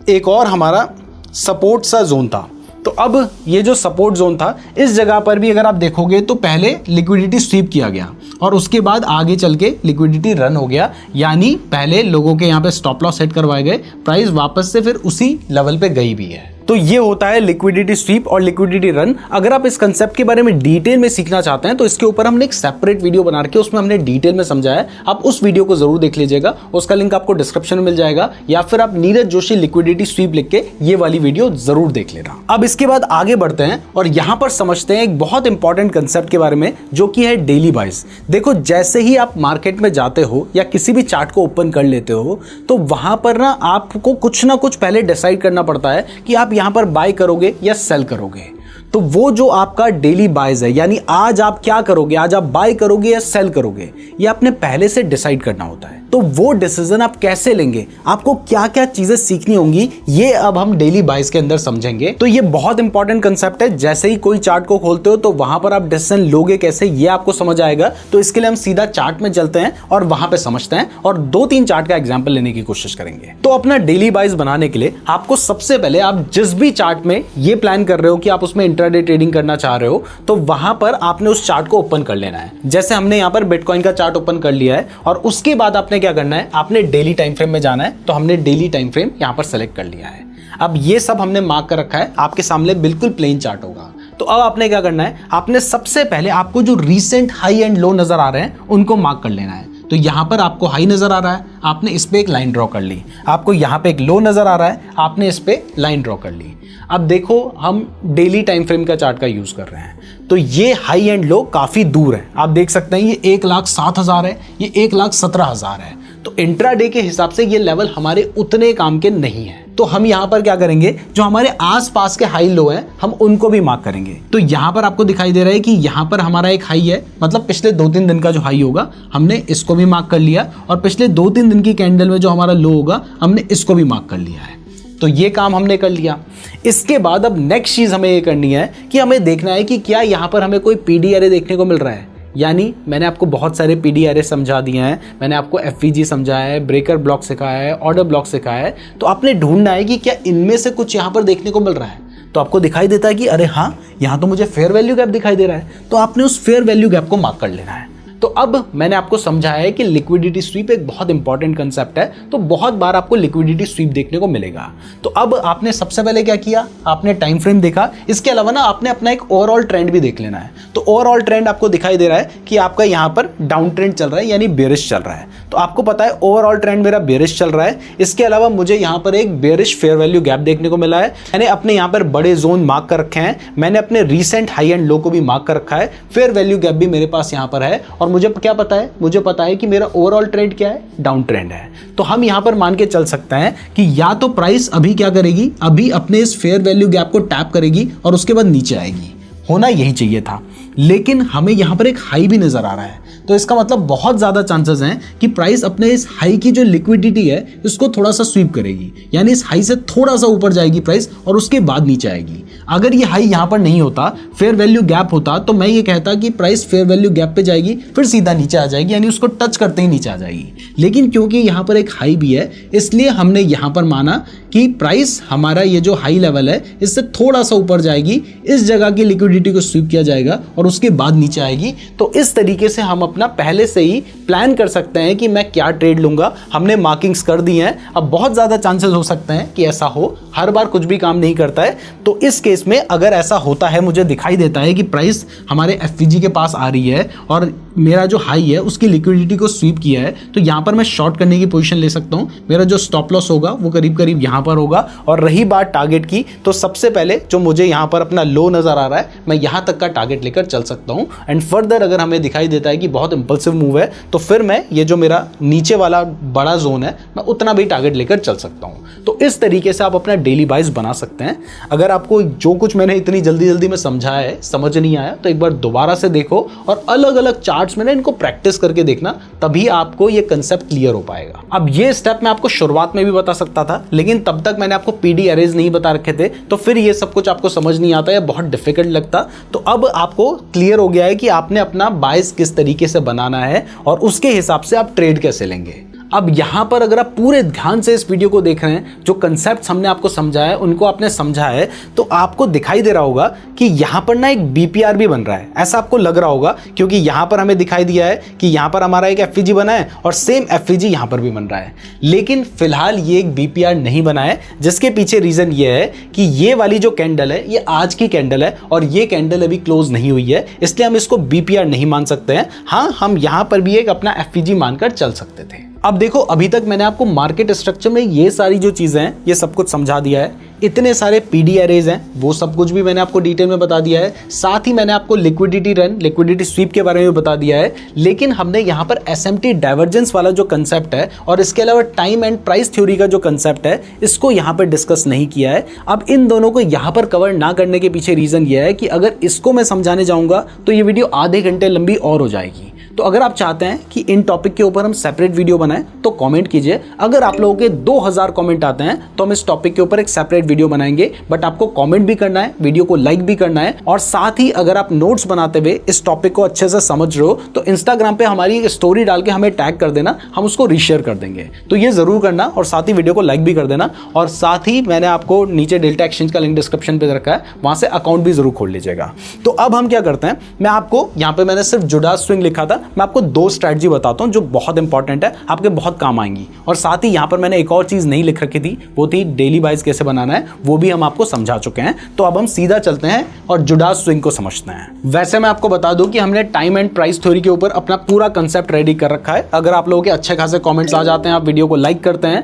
एक और हमारा सपोर्ट सा जोन था। तो अब ये जो सपोर्ट जोन था, इस जगह पर भी अगर आप देखोगे तो पहले लिक्विडिटी स्वीप किया गया और उसके बाद आगे चल के लिक्विडिटी रन हो गया, यानी पहले लोगों के यहाँ पे स्टॉप लॉस सेट करवाए गए, प्राइस वापस से फिर उसी लेवल पे गई भी है। तो ये होता है लिक्विडिटी स्वीप और लिक्विडिटी रन। अगर आप इस कंसेप्ट के बारे में डिटेल में सीखना चाहते हैं तो इसके ऊपर हमने एक सेपरेट वीडियो बना के उसमें हमने डिटेल में समझाया है, आप उस वीडियो को जरूर देख लीजिएगा, उसका लिंक आपको डिस्क्रिप्शन में मिल जाएगा, या फिर आप नीरज जोशी लिक्विडिटी स्वीप लिख के ये वाली वीडियो जरूर देख लेना। अब इसके बाद आगे बढ़ते हैं और यहां पर समझते हैं एक बहुत इंपॉर्टेंट कंसेप्ट के बारे में, जो कि है डेली बाइज। देखो, जैसे ही आप मार्केट में जाते हो या किसी भी चार्ट को ओपन कर लेते हो तो वहां पर ना आपको कुछ ना कुछ पहले डिसाइड करना पड़ता है कि आप यहां पर बाय करोगे या सेल करोगे। तो वो जो आपका डेली बाइज है, यानी आज आप क्या करोगे, आज आप बाय करोगे या सेल करोगे, ये आपने पहले से डिसाइड करना होता है। तो वो डिसीजन आप कैसे लेंगे, आपको क्या क्या चीजें सीखनी होंगी, ये अब हम डेली बाइज के अंदर समझेंगे। तो ये बहुत इंपॉर्टेंट कंसेप्ट है। जैसे ही कोई चार्ट को खोलते हो तो वहां पर आप डिसीजन लोगे कैसे, ये आपको समझ आएगा। तो इसके लिए हम सीधा चार्ट में चलते हैं और वहां पे समझते हैं और 2-3 चार्ट का एग्जांपल लेने की कोशिश करेंगे। तो अपना डेली बाइज बनाने के लिए आपको सबसे पहले, आप जिस भी चार्ट में ये प्लान कर रहे हो कि आप उसमें इंट्राडे ट्रेडिंग करना चाह रहे हो, तो वहां पर आपने उस चार्ट को ओपन कर लेना है। जैसे हमने यहां पर बिटकॉइन का चार्ट ओपन कर लिया है और उसके बाद आपने क्या करना है, आपने डेली टाइम फ्रेम में जाना है। तो हमने डेली टाइम फ्रेम यहां पर सेलेक्ट कर लिया है। अब ये सब हमने मार्क कर रखा है, आपके सामने बिल्कुल प्लेन चार्ट होगा। तो अब आपने क्या करना है, आपने सबसे पहले आपको जो रीसेंट हाई एंड लो नजर आ रहे हैं उनको मार्क कर लेना है। तो यहां पर आपको हाई नजर आ रहा है, आपने इस पे एक लाइन ड्रॉ कर ली। आपको यहां पे एक लो नजर आ रहा है, आपने इस पे लाइन ड्रॉ कर ली। अब देखो, हम डेली टाइम फ्रेम का चार्ट का यूज कर रहे हैं, तो ये हाई एंड लो काफी दूर है। आप देख सकते हैं ये 1,07,000 है, ये 1,17,000 है। तो इंट्राडे के हिसाब से ये लेवल हमारे उतने काम के नहीं है। तो हम यहां पर क्या करेंगे, जो हमारे आसपास के हाई लो हैं हम उनको भी मार्क करेंगे। तो यहां पर आपको दिखाई दे रहा है कि यहां पर हमारा एक हाई है, मतलब पिछले 2-3 दिन का जो हाई होगा हमने इसको भी मार्क कर लिया, और पिछले 2-3 दिन की कैंडल में जो हमारा लो होगा हमने इसको भी मार्क कर लिया है। तो ये काम हमने कर लिया। इसके बाद अब नेक्स्ट चीज हमें ये करनी है कि हमें देखना है कि क्या यहां पर हमें कोई पीडी एरे देखने को मिल रहा है। यानी मैंने आपको बहुत सारे पीडी एरे समझा दिए हैं, मैंने आपको एफवीजी समझाया है, ब्रेकर ब्लॉक सिखाया है, ऑर्डर ब्लॉक सिखाया है। तो आपने ढूंढना है कि क्या इनमें से कुछ यहां पर देखने को मिल रहा है। तो आपको दिखाई देता है कि अरे हाँ, यहां तो मुझे फेयर वैल्यू गैप दिखाई दे रहा है, तो आपने उस फेयर वैल्यू गैप को मार्क कर लेना है। तो अब मैंने आपको समझाया है कि लिक्विडिटी स्वीप एक बहुत इंपॉर्टेंट कंसेप्ट है, तो बहुत बार आपको लिक्विडिटी स्वीप देखने को मिलेगा। तो अब आपने सबसे पहले क्या किया, आपने टाइम फ्रेम देखा। इसके अलावा ना आपने अपना एक ओवरऑल ट्रेंड भी देख लेना है। तो ओवरऑल ट्रेंड आपको दिखाई दे रहा है कि आपका यहाँ पर डाउन ट्रेंड चल रहा है, यानी बेरिश चल रहा है। तो आपको पता है ओवरऑल ट्रेंड मेरा बेरिश चल रहा है। इसके अलावा मुझे यहाँ पर एक बेरिश फेयर वैल्यू गैप देखने को मिला है। मैंने अपने यहाँ पर बड़े जोन मार्क कर रखे हैं, मैंने अपने रिसेंट हाई एंड लो को भी मार्क कर रखा है, फेयर वैल्यू गैप भी मेरे पास यहाँ पर है। और मुझे क्या पता है, मुझे पता है कि मेरा ओवरऑल ट्रेंड क्या है, डाउन ट्रेंड है। तो हम यहां पर मान के चल सकते हैं कि या तो प्राइस अभी क्या करेगी, अभी अपने इस फेयर वैल्यू गैप को टैप करेगी और उसके बाद नीचे आएगी। होना यही चाहिए था, लेकिन हमें यहां पर एक हाई भी नजर आ रहा है। तो इसका मतलब बहुत ज्यादा चांसेस हैं कि प्राइस अपने इस हाई की जो लिक्विडिटी है इसको थोड़ा सा स्वीप करेगी, यानी इस हाई से थोड़ा सा ऊपर जाएगी प्राइस और उसके बाद नीचे आएगी। अगर ये हाई यहां पर नहीं होता, फेयर वैल्यू गैप होता, तो मैं ये कहता कि प्राइस फेयर वैल्यू गैप पे जाएगी, फिर सीधा नीचे आ जाएगी, यानी उसको टच करते ही नीचे आ जाएगी। लेकिन क्योंकि यहां पर एक हाई भी है, इसलिए हमने यहां पर माना कि प्राइस हमारा ये जो हाई लेवल है इससे थोड़ा सा ऊपर जाएगी, इस जगह की लिक्विडिटी को स्वीप किया जाएगा और उसके बाद नीचे आएगी। तो इस तरीके से हम अपना पहले से ही प्लान कर सकते हैं कि मैं क्या ट्रेड लूंगा। हमने मार्किंग्स कर दी हैं। अब बहुत ज्यादा चांसेस हो सकते हैं कि ऐसा हो, हर बार कुछ भी काम नहीं करता है। तो इस केस में अगर ऐसा होता है, मुझे दिखाई देता है कि प्राइस हमारे एफवीजी के पास आ रही है और मेरा जो हाई है उसकी लिक्विडिटी को स्वीप किया है, तो यहाँ पर मैं शॉर्ट करने की पोजीशन ले सकता हूँ। मेरा जो स्टॉप लॉस होगा वो करीब करीब यहाँ पर होगा। और रही बात टारगेट की, तो सबसे पहले जो मुझे यहाँ पर अपना लो नजर आ रहा है, मैं यहाँ तक का टारगेट लेकर चल सकता हूँ। एंड फर्दर अगर हमें दिखाई देता है कि बहुत इंपल्सिव मूव है, तो फिर मैं ये जो मेरा नीचे वाला बड़ा जोन है, मैं उतना भी टारगेट लेकर चल सकता हूँ। तो इस तरीके से आप अपना डेली बाइज बना सकते हैं। अगर आपको जो कुछ मैंने इतनी जल्दी जल्दी में समझाया है समझ नहीं आया, तो एक बार दोबारा से देखो और अलग अलग चार्ट्स में ना इनको प्रैक्टिस करके देखना, तभी आपको ये कंसेप्ट क्लियर हो पाएगा। अब ये स्टेप मैं आपको शुरुआत में भी बता सकता था, लेकिन तब तक मैंने आपको पीडी अरेज नहीं बता रखे थे, तो फिर ये सब कुछ आपको समझ नहीं आता या बहुत डिफिकल्ट लगता। तो अब आपको क्लियर हो गया है कि आपने अपना बाइस किस तरीके से बनाना है और उसके हिसाब से आप ट्रेड कैसे लेंगे। अब यहाँ पर अगर आप पूरे ध्यान से इस वीडियो को देख रहे हैं, जो कंसेप्ट हमने आपको समझाया है उनको आपने समझा है, तो आपको दिखाई दे रहा होगा कि यहाँ पर ना एक बीपीआर भी बन रहा है। ऐसा आपको लग रहा होगा क्योंकि यहाँ पर हमें दिखाई दिया है कि यहाँ पर हमारा एक एफईजी बना है और सेम एफईजी यहाँ पर भी बन रहा है। लेकिन फिलहाल ये एक बीपीआर नहीं बना है, जिसके पीछे रीजन ये है कि ये वाली जो कैंडल है ये आज की कैंडल है और ये कैंडल अभी क्लोज नहीं हुई है, इसलिए हम इसको बीपीआर नहीं मान सकते हैं। हाँ, हम यहाँ पर भी एक अपना एफईजी मानकर चल सकते थे। अब देखो, अभी तक मैंने आपको मार्केट स्ट्रक्चर में ये सारी जो चीजें हैं ये सब कुछ समझा दिया है। इतने सारे पीडी अरेज हैं, वो सब कुछ भी मैंने आपको डिटेल में बता दिया है। साथ ही मैंने आपको लिक्विडिटी रन, लिक्विडिटी स्वीप के बारे में बता दिया है। लेकिन हमने यहाँ पर एसएमटी डाइवर्जेंस वाला जो कंसेप्ट है और इसके अलावा टाइम एंड प्राइस थ्योरी का जो कंसेप्ट है, इसको यहाँ पर डिस्कस नहीं किया है। अब इन दोनों को यहाँ पर कवर ना करने के पीछे रीजन ये है कि अगर इसको मैं समझाने जाऊंगा तो ये वीडियो आधे घंटे लंबी और हो जाएगी। तो अगर आप चाहते हैं कि इन टॉपिक के ऊपर हम सेपरेट वीडियो बनाएं तो कमेंट कीजिए। अगर आप लोगों के 2000 कमेंट आते हैं तो हम इस टॉपिक के ऊपर एक सेपरेट वीडियो बनाएंगे। बट आपको कमेंट भी करना है, वीडियो को लाइक भी करना है, और साथ ही अगर आप नोट्स बनाते हुए इस टॉपिक को अच्छे से समझ रहे हो तो इंस्टाग्राम पे हमारी एक स्टोरी डाल के हमें टैग कर देना, हम उसको रीशेयर कर देंगे। तो ये जरूर करना और साथ ही वीडियो को लाइक भी कर देना। और साथ ही मैंने आपको नीचे डेल्टा एक्सचेंज का लिंक डिस्क्रिप्शन पे रखा है, वहां से अकाउंट भी जरूर खोल लीजिएगा। तो अब हम क्या करते हैं, मैं आपको यहाँ पे मैंने सिर्फ जुड़ा स्विंग लिखा था, मैं आपको 2 स्ट्रैटेजी बताता हूं जो बहुत इंपॉर्टेंट है, आपके बहुत काम आएंगी। और साथ ही यहां पर मैंने एक और चीज नहीं लिख रखी थी, वो थी डेली बाइज कैसे बनाना है, वो भी हम आपको समझा चुके हैं। तो अब हम सीधा चलते हैं और जुड़ा स्विंग को समझते हैं। वैसे मैं आपको बता दूं कि हमने टाइम एंड प्राइस थ्योरी के ऊपर अपना पूरा कंसेप्ट रेडी कर रखा है। अगर आप लोगों के अच्छे खासे कमेंट्स आ जाते हैं, आप वीडियो को लाइक करते हैं,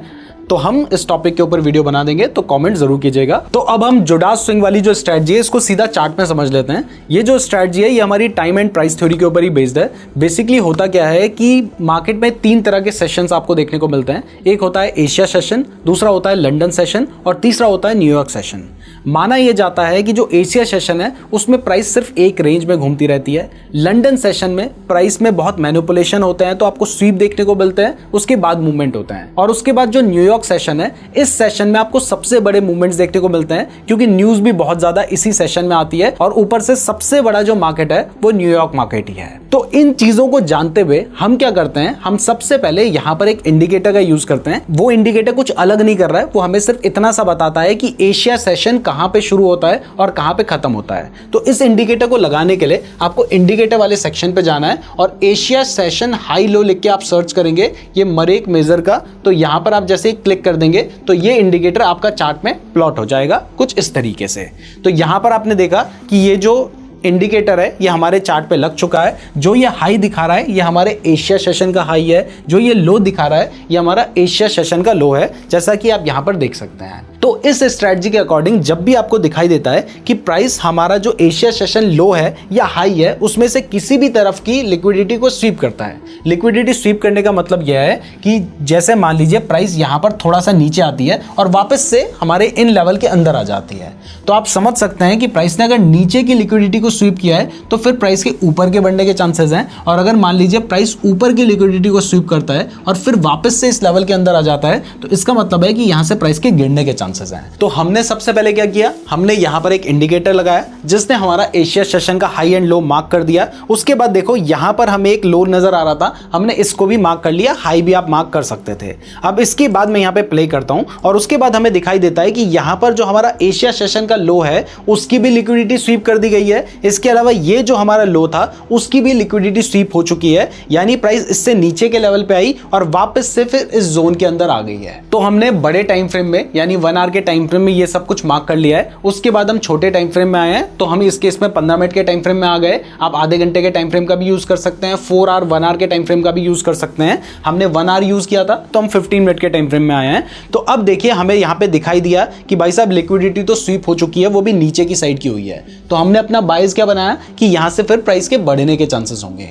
तो हम इस टॉपिक के ऊपर वीडियो बना देंगे, तो कमेंट जरूर कीजिएगा। तो अब हम जुडास स्विंग वाली जो स्ट्रैटेजी है इसको सीधा चार्ट में समझ लेते हैं। ये जो स्ट्रैटेजी है ये हमारी टाइम एंड प्राइस थ्योरी के ऊपर ही बेस्ड है। बेसिकली होता क्या है कि मार्केट में 3 तरह के सेशंस आपको देखने को मिलते हैं। एक होता है एशिया सेशन, दूसरा होता है लंदन सेशन और तीसरा होता है न्यूयॉर्क सेशन। माना यह जाता है कि जो एशिया सेशन है उसमें प्राइस सिर्फ एक रेंज में घूमती रहती है। लंदन सेशन में प्राइस में बहुत मैनिपुलेशन होते हैं, तो आपको स्वीप देखने को मिलते हैं, उसके बाद मूवमेंट होते हैं। और उसके बाद जो न्यूयॉर्क सेशन है, इस सेशन में आपको सबसे बड़े मूवमेंट्स देखने को मिलते हैं, क्योंकि न्यूज भी बहुत ज्यादा इसी सेशन में आती है और ऊपर से सबसे बड़ा जो मार्केट है वो न्यूयॉर्क मार्केट ही है। तो इन चीजों को जानते हुए हम क्या करते हैं, हम सबसे पहले यहां पर एक इंडिकेटर का यूज करते हैं। वो इंडिकेटर कुछ अलग नहीं कर रहा है, वो हमें सिर्फ इतना सा बताता है कि एशिया सेशन कहां पे शुरू होता है और कहां पे खत्म होता है। तो इस इंडिकेटर को लगाने के लिए आपको इंडिकेटर वाले सेक्शन पे जाना है और एशिया सेशन हाई लो लिख के आप सर्च करेंगे ये मरेक मेजर का। तो यहां पर आप जैसे क्लिक कर देंगे तो ये इंडिकेटर आपका चार्ट में प्लॉट हो जाएगा कुछ इस तरीके से। तो यहां पर आपने देखा कि ये जो इंडिकेटर है ये हमारे चार्ट पे लग चुका है। जो ये हाई दिखा रहा है ये हमारे एशिया सेशन का हाई है, जो ये लो दिखा रहा है ये हमारा एशिया सेशन का लो है, जैसा कि आप यहां पर देख सकते हैं। तो इस स्ट्रैटेजी के अकॉर्डिंग जब भी आपको दिखाई देता है कि प्राइस हमारा जो एशिया सेशन लो है या हाई है उसमें से किसी भी तरफ की लिक्विडिटी को स्वीप करता है। लिक्विडिटी स्वीप करने का मतलब यह है कि जैसे मान लीजिए प्राइस यहां पर थोड़ा सा नीचे आती है और वापस से हमारे इन लेवल के अंदर आ जाती है, तो आप समझ सकते हैं कि प्राइस ने अगर नीचे की लिक्विडिटी को स्वीप किया है तो फिर प्राइस के ऊपर के बढ़ने के चांसेस हैं। और अगर मान लीजिए प्राइस ऊपर की लिक्विडिटी को स्वीप करता है और फिर वापस से इस लेवल के अंदर आ जाता है, तो इसका मतलब है कि यहां से प्राइस के गिरने के चांसेस हैं। तो हमने सबसे पहले क्या किया, हमने यहां पर एक इंडिकेटर लगाया जिसने हमारा एशिया सेशन का हाई एंड लो मार्क कर दिया। उसके बाद देखो यहां पर हमें एक लो नजर आ रहा था, हमने इसको भी मार्क कर लिया, हाई भी आप मार्क कर सकते थे। अब इसके बाद मैं यहां पे प्ले करता हूं और उसके बाद हमें दिखाई देता है कि यहां पर जो हमारा एशिया सेशन का लो है उसकी भी लिक्विडिटी स्वीप कर दी गई है, इसके अलावा ये जो हमारा लो था उसकी भी लिक्विडिटी स्वीप हो चुकी है, यानी प्राइस इससे नीचे के लेवल पे आई और वापस से फिर इस जोन के अंदर आ गई है। तो हमने बड़े टाइम फ्रेम में यानी 1 आवर के टाइम फ्रेम में ये सब कुछ मार्क कर लिया है। उसके बाद हम छोटे टाइम फ्रेम में आए हैं, तो हम इस केस में 15 मिनट के टाइम फ्रेम में आ गए। आप आधे घंटे के टाइम फ्रेम का भी यूज कर सकते हैं, 4 आवर 1 आवर के टाइम फ्रेम का भी यूज कर सकते हैं। हमने 1 आवर यूज किया था तो हम 15 मिनट के टाइम फ्रेम में आए हैं। तो अब देखिए हमें यहाँ पे दिखाई दिया कि भाई साहब लिक्विडिटी तो स्वीप हो चुकी है, वो भी नीचे की साइड की हुई है। तो हमने अपना बायस क्या बनाया कि यहां से फिर प्राइस के बढ़ने के चांसेस होंगे।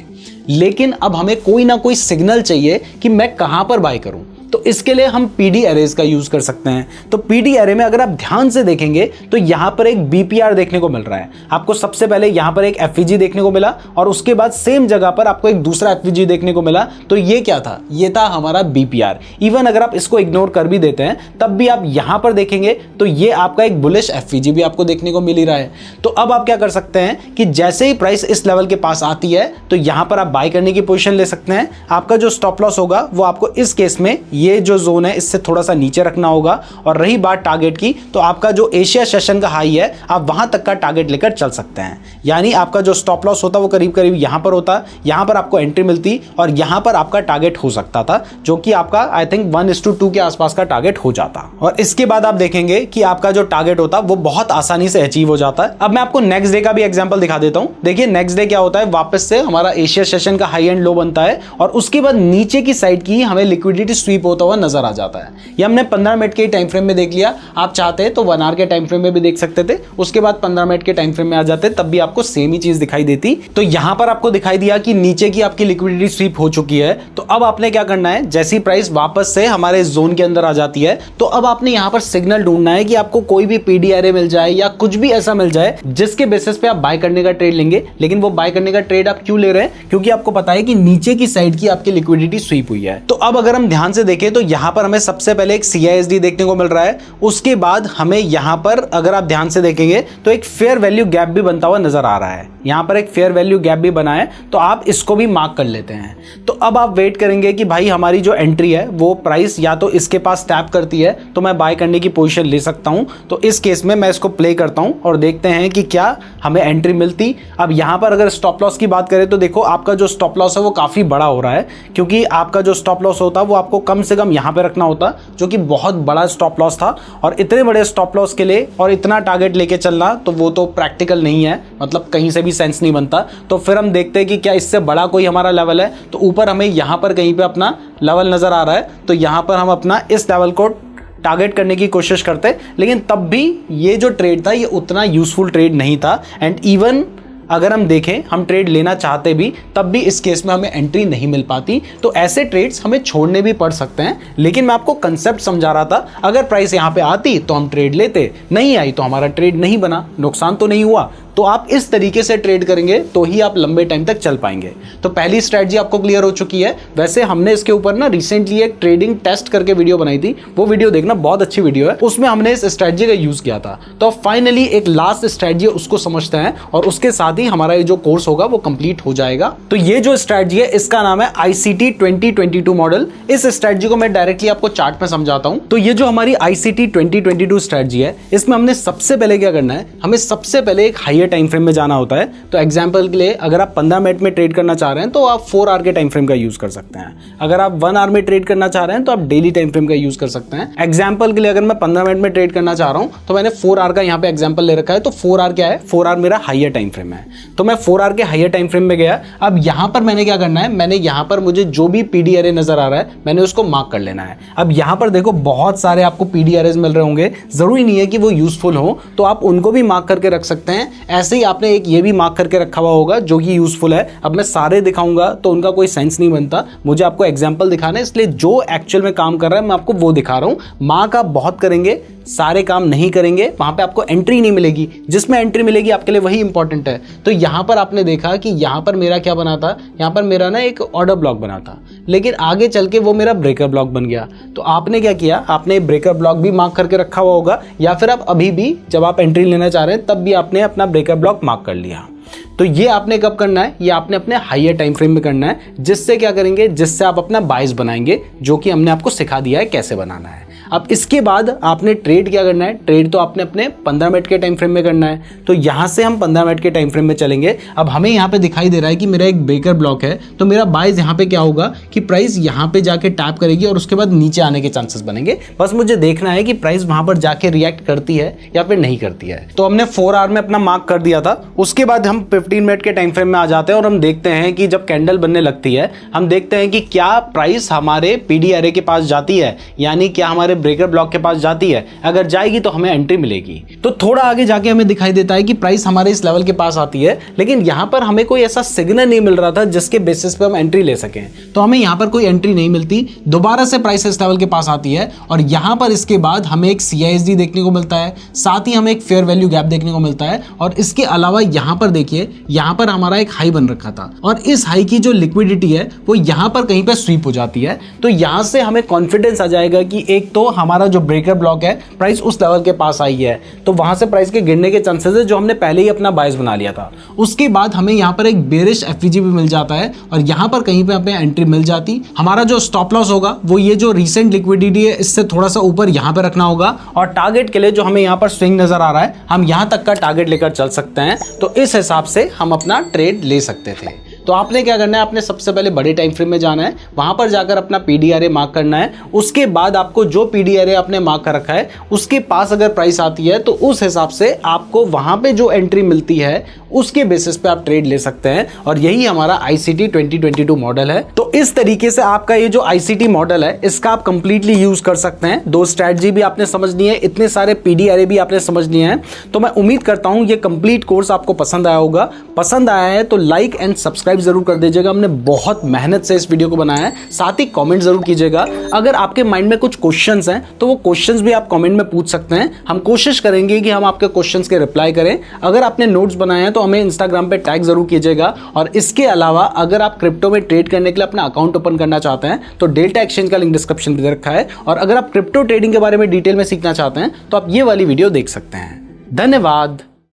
लेकिन अब हमें कोई ना कोई सिग्नल चाहिए कि मैं कहां पर बाय करूं। तो इसके लिए हम पीडी एरेज का यूज कर सकते हैं। तो पीडी एरे में अगर आप ध्यान से देखेंगे तो यहां पर एक बीपीआर देखने को मिल रहा है। आपको सबसे पहले यहां पर एक एफवीजी देखने को मिला और उसके बाद सेम जगह पर आपको एक दूसरा एफवीजी देखने को मिला। तो ये क्या था? ये था हमारा बीपीआर। इवन अगर आप इसको इग्नोर कर भी देते हैं तब भी आप यहां पर देखेंगे तो ये आपका एक बुलिश एफवीजी भी आपको देखने को मिल ही रहा है। तो अब आप क्या कर सकते हैं कि जैसे ही प्राइस इस लेवल के पास आती है तो यहां पर आप बाय करने की पोजीशन ले सकते हैं। आपका जो स्टॉप लॉस होगा वो आपको इस केस में ये जो जोन है इससे थोड़ा सा नीचे रखना होगा। और रही बात टारगेट की, तो आपका जो एशिया सेशन का हाई है आप वहां तक का टारगेट लेकर चल सकते हैं। यानी आपका जो स्टॉप लॉस होता वो करीब करीब यहां पर होता, यहां पर आपको एंट्री मिलती और यहां पर आपका टारगेट हो सकता था, जो कि आपका आई थिंक 1:2 के आसपास का टारगेट हो जाता। और इसके बाद आप देखेंगे कि आपका जो टारगेट होता वो बहुत आसानी से अचीव हो जाता है। अब मैं आपको नेक्स्ट डे का भी एग्जांपल दिखा देता हूं। देखिए नेक्स्ट डे क्या होता है, वापस से हमारा एशिया सेशन का हाई एंड लो बनता है और उसके बाद नीचे की साइड की हमें लिक्विडिटी स्वीप होता हुआ नजर आ जाता है। ये हमने 15 मिनट के टाइम फ्रेम में देख लिया। आप चाहते हैं तो 1 आवर के टाइम फ्रेम में भी देख सकते थे, उसके बाद 15 मिनट के टाइम फ्रेम में आ जाते तब भी आपको सेम ही चीज दिखाई देती। तो यहां पर आपको दिखाई दिया कि नीचे की आपकी लिक्विडिटी स्वीप हो चुकी है। तो अब आपने क्या करना है, जैसी प्राइस वापस से हमारे जोन के अंदर आ जाती है तो अब आपने यहां पर सिग्नल ढूंढना है कि आपको कोई भी पीडी एरे मिल जाए या कुछ भी ऐसा मिल जाए जिसके बेसिस पे आप बाय करने का ट्रेड लेंगे। लेकिन वो बाय करने का ट्रेड आप क्यों ले रहे हैं? क्योंकि आपको पता है कि नीचे की साइड की आपकी लिक्विडिटी स्वीप हुई है। तो अब अगर हम ध्यान से देखें तो यहां पर हमें सबसे पहले एक CISD देखने को मिल रहा है। उसके बाद हमें यहां पर अगर आप ध्यान से देखेंगे तो एक फेयर वैल्यू गैप भी बनता हुआ नजर आ रहा है। यहां पर एक फेयर वैल्यू गैप भी बना है, तो आप इसको भी मार्क कर लेते हैं। तो अब आप वेट करेंगे कि भाई हमारी जो एंट्री है वो प्राइस या तो इसके पास टैप करती है तो मैं बाय करने की पोजीशन ले सकता हूं। तो इस केस में मैं इसको प्ले करता हूं और देखते हैं कि क्या हमें एंट्री मिलती। अब यहां पर अगर स्टॉप लॉस की बात करें तो देखो आपका जो स्टॉप लॉस है वो काफी बड़ा हो रहा है, क्योंकि आपका जो स्टॉप लॉस होता वो आपको कम से कम यहां पे रखना होता, जो कि बहुत बड़ा स्टॉप लॉस था। और इतने बड़े स्टॉप लॉस के लिए और इतना टारगेट लेके चलना तो वो तो प्रैक्टिकल नहीं है, मतलब कहीं से भी सेंस नहीं बनता। तो फिर हम देखते हैं कि क्या इससे बड़ा कोई हमारा लेवल है। तो ऊपर हमें यहां पर कहीं पे अपना लेवल नजर आ रहा है, तो यहां पर हम अपना इस लेवल को टारगेट करने की कोशिश करते। लेकिन तब भी ये जो ट्रेड था ये उतना यूजफुल ट्रेड नहीं था। एंड इवन अगर हम देखें हम ट्रेड लेना चाहते भी तब भी इस केस में हमें एंट्री नहीं मिल पाती। तो ऐसे ट्रेड्स हमें छोड़ने भी पड़ सकते हैं। लेकिन मैं आपको कंसेप्ट समझा रहा था, अगर प्राइस यहां पे आती तो हम ट्रेड लेते, नहीं आई तो हमारा ट्रेड नहीं बना, नुकसान तो नहीं हुआ। तो आप इस तरीके से ट्रेड करेंगे तो ही आप लंबे टाइम तक चल पाएंगे। तो पहली स्ट्रेटजी आपको क्लियर हो चुकी है। वैसे हमने इसके ऊपर ना रिसेंटली एक ट्रेडिंग टेस्ट करके वीडियो बनाई थी, वो वीडियो देखना, बहुत अच्छी वीडियो है। उसमें हमने इस स्ट्रेटजी का यूज किया था। तो फाइनली एक लास्ट स्ट्रेटजी उसको समझते हैं और उसके साथ ही हमारा ये जो कोर्स होगा वो कंप्लीट हो जाएगा। तो ये जो स्ट्रेटजी है इसका नाम है ICT 2022 मॉडल। इस स्ट्रेटजी को मैं डायरेक्टली आपको चार्ट में समझाता हूं। तो ये जो हमारी ICT 2022 स्ट्रेटजी है इसमें हमने सबसे पहले क्या करना है, हमें सबसे पहले एक हाइयर टाइम फ्रेम में जाना होता है। तो एग्जांपल के लिए अगर आप 15 मिनट में ट्रेड करना चाह रहे हैं तो आप 4 आवर के टाइम फ्रेम का यूज कर सकते हैं। अगर आप 1 आवर में ट्रेड करना चाह रहे हैं तो आप डेली टाइम फ्रेम का यूज कर सकते हैं। एग्जांपल के लिए अगर मैं 15 मिनट में ट्रेड करना चाह रहा हूं तो मैंने 4 आवर का यहाँ पे एग्जांपल ले रखा है। तो 4 आवर क्या है, 4 आवर मेरा हाइयर टाइम फ्रेम है। तो मैं 4 आवर के हाइयर टाइम फ्रेम में गया। अब यहां पर मैंने क्या करना है, मैंने यहां पर मुझे जो भी पीडी एरे नजर आ रहा है मैंने उसको मार्क कर लेना है। अब यहां पर देखो बहुत सारे आपको पीडी एरेज मिल रहे होंगे, जरूरी नहीं है कि वो यूजफुल हो, तो आप उनको भी मार्क करके रख सकते हैं। ऐसे ही आपने एक ये भी मार्क करके रखा हुआ होगा जो कि यूजफुल है। अब मैं सारे दिखाऊंगा तो उनका कोई सेंस नहीं बनता, मुझे आपको एग्जांपल दिखाना है, इसलिए जो एक्चुअल में काम कर रहा है मैं आपको वो दिखा रहा हूं। मार्क आप बहुत करेंगे, सारे काम नहीं करेंगे, वहां पे आपको एंट्री नहीं मिलेगी। जिसमें एंट्री मिलेगी आपके लिए वही इंपॉर्टेंट है। तो यहां पर आपने देखा कि यहां पर मेरा क्या बना था, यहां पर मेरा ना एक ऑर्डर ब्लॉक बना था, लेकिन आगे चल के वो मेरा ब्रेकर ब्लॉक बन गया। तो आपने क्या किया, आपने ब्रेकर ब्लॉक भी मार्क करके रखा हुआ होगा, या फिर आप अभी भी जब आप एंट्री लेना चाह रहे हैं तब भी आपने अपना ब्रेकर ब्लॉक मार्क कर लिया। तो ये आपने कब करना है, ये आपने अपने हाइयर टाइम फ्रेम में करना है। जिससे क्या करेंगे, जिससे आप अपना बायस बनाएंगे, जो कि हमने आपको सिखा दिया है कैसे बनाना है। अब इसके बाद आपने ट्रेड क्या करना है, ट्रेड तो आपने अपने 15 मिनट के टाइम फ्रेम में करना है। तो यहाँ से हम 15 मिनट के टाइम फ्रेम में चलेंगे। अब हमें यहाँ पे दिखाई दे रहा है कि मेरा एक ब्रेकर ब्लॉक है, तो मेरा बाइज यहाँ पे क्या होगा कि प्राइस यहाँ पे जाके टैप करेगी और उसके बाद नीचे आने के चांसेस बनेंगे। बस मुझे देखना है कि प्राइस वहां पर जाके रिएक्ट करती है या फिर नहीं करती है। तो हमने 4 आवर में अपना मार्क कर दिया था। उसके बाद हम 15 मिनट के टाइम फ्रेम में आ जाते हैं और हम देखते हैं कि जब कैंडल बनने लगती है, हम देखते हैं कि क्या प्राइस हमारे पीडी एरे के पास जाती है, यानी क्या हमारे ब्रेकर ब्लॉक के पास जाती है। अगर जाएगी तो हमें एंट्री मिलेगी। तो थोड़ा आगे जाके हमें दिखाई देता है कि प्राइस हमारे इस लेवल के पास आती है, लेकिन यहां पर हमें कोई ऐसा सिग्नल नहीं मिल रहा था जिसके बेसिस पे हम एंट्री ले सकें। तो हमें यहां पर कोई एंट्री नहीं मिलती। दोबारा से प्राइस इस लेवल के पास आती है और यहां पर इसके बाद हमें एक CISD देखने को मिलता है, साथ ही हमें एक फेयर वैल्यू गैप देखने को मिलता है। और इसके अलावा यहां पर देखिए, यहां पर हमारा एक हाई बन रखा था और इस हाई की जो लिक्विडिटी है वो यहां पर कहीं पे स्वीप हो जाती है। तो यहां से हमें कॉन्फिडेंस आ जाएगा कि एक तो हमारा जो ब्रेकर ब्लॉक है प्राइस उस लेवल के पास आई है, तो वहां से प्राइस के गिरने के चांसेस है जो हमने पहले ही अपना बायस बना लिया था। उसके बाद हमें यहां पर एक बेरिश FVG भी मिल जाता है और यहां पर कहीं पे हमें एंट्री मिल जाती। हमारा जो स्टॉप लॉस होगा वो ये जो रिसेंट लिक्विडिटी है इससे थोड़ा सा ऊपर यहां पे रखना होगा और टारगेट के लिए जो हमें यहां पर स्विंग नजर आ रहा है, हम यहां तक का टारगेट लेकर चल सकते हैं। तो इस हिसाब से हम अपना ट्रेड ले सकते थे। तो आपने क्या करना है, आपने सबसे पहले बड़े टाइम फ्रेम में जाना है, वहां पर जाकर अपना PDRA मार्क करना है। उसके बाद आपको जो PDRA आपने मार्क कर रखा है उसके पास अगर प्राइस आती है तो उस हिसाब से आपको वहां पे जो एंट्री मिलती है उसके बेसिस पे आप ट्रेड ले सकते हैं। और यही हमारा ICT 2022 मॉडल है। तो इस तरीके से आपका ये जो ICT मॉडल है इसका आप कंप्लीटली यूज कर सकते हैं। 2 स्ट्रैटेजी भी आपने समझनी है, इतने सारे PDRA भी आपने समझ लिए हैं। तो मैं उम्मीद करता हूं ये कंप्लीट कोर्स आपको पसंद आया होगा। पसंद आया है तो लाइक एंड सब्सक्राइब जरूर कर दीजिएगा। हमने बहुत मेहनत से इस वीडियो को बनाया है। साथ ही कमेंट जरूर कीजिएगा। अगर आपके माइंड में कुछ क्वेश्चंस हैं तो वो क्वेश्चंस भी आप कमेंट में पूछ सकते हैं। हम कोशिश करेंगे कि हम आपके क्वेश्चंस के रिप्लाई करें। अगर आपने नोट्स बनाए हैं तो हमें इंस्टाग्राम पे टैग जरूर कीजिएगा। और इसके अलावा अगर आप क्रिप्टो में ट्रेड करने के लिए अपना अकाउंट ओपन करना चाहते हैं तो डेल्टा एक्सचेंज का लिंक डिस्क्रिप्शन में दे रखा है। और अगर आप क्रिप्टो ट्रेडिंग के बारे में डिटेल में सीखना चाहते हैं तो आप ये वाली वीडियो देख सकते हैं। धन्यवाद।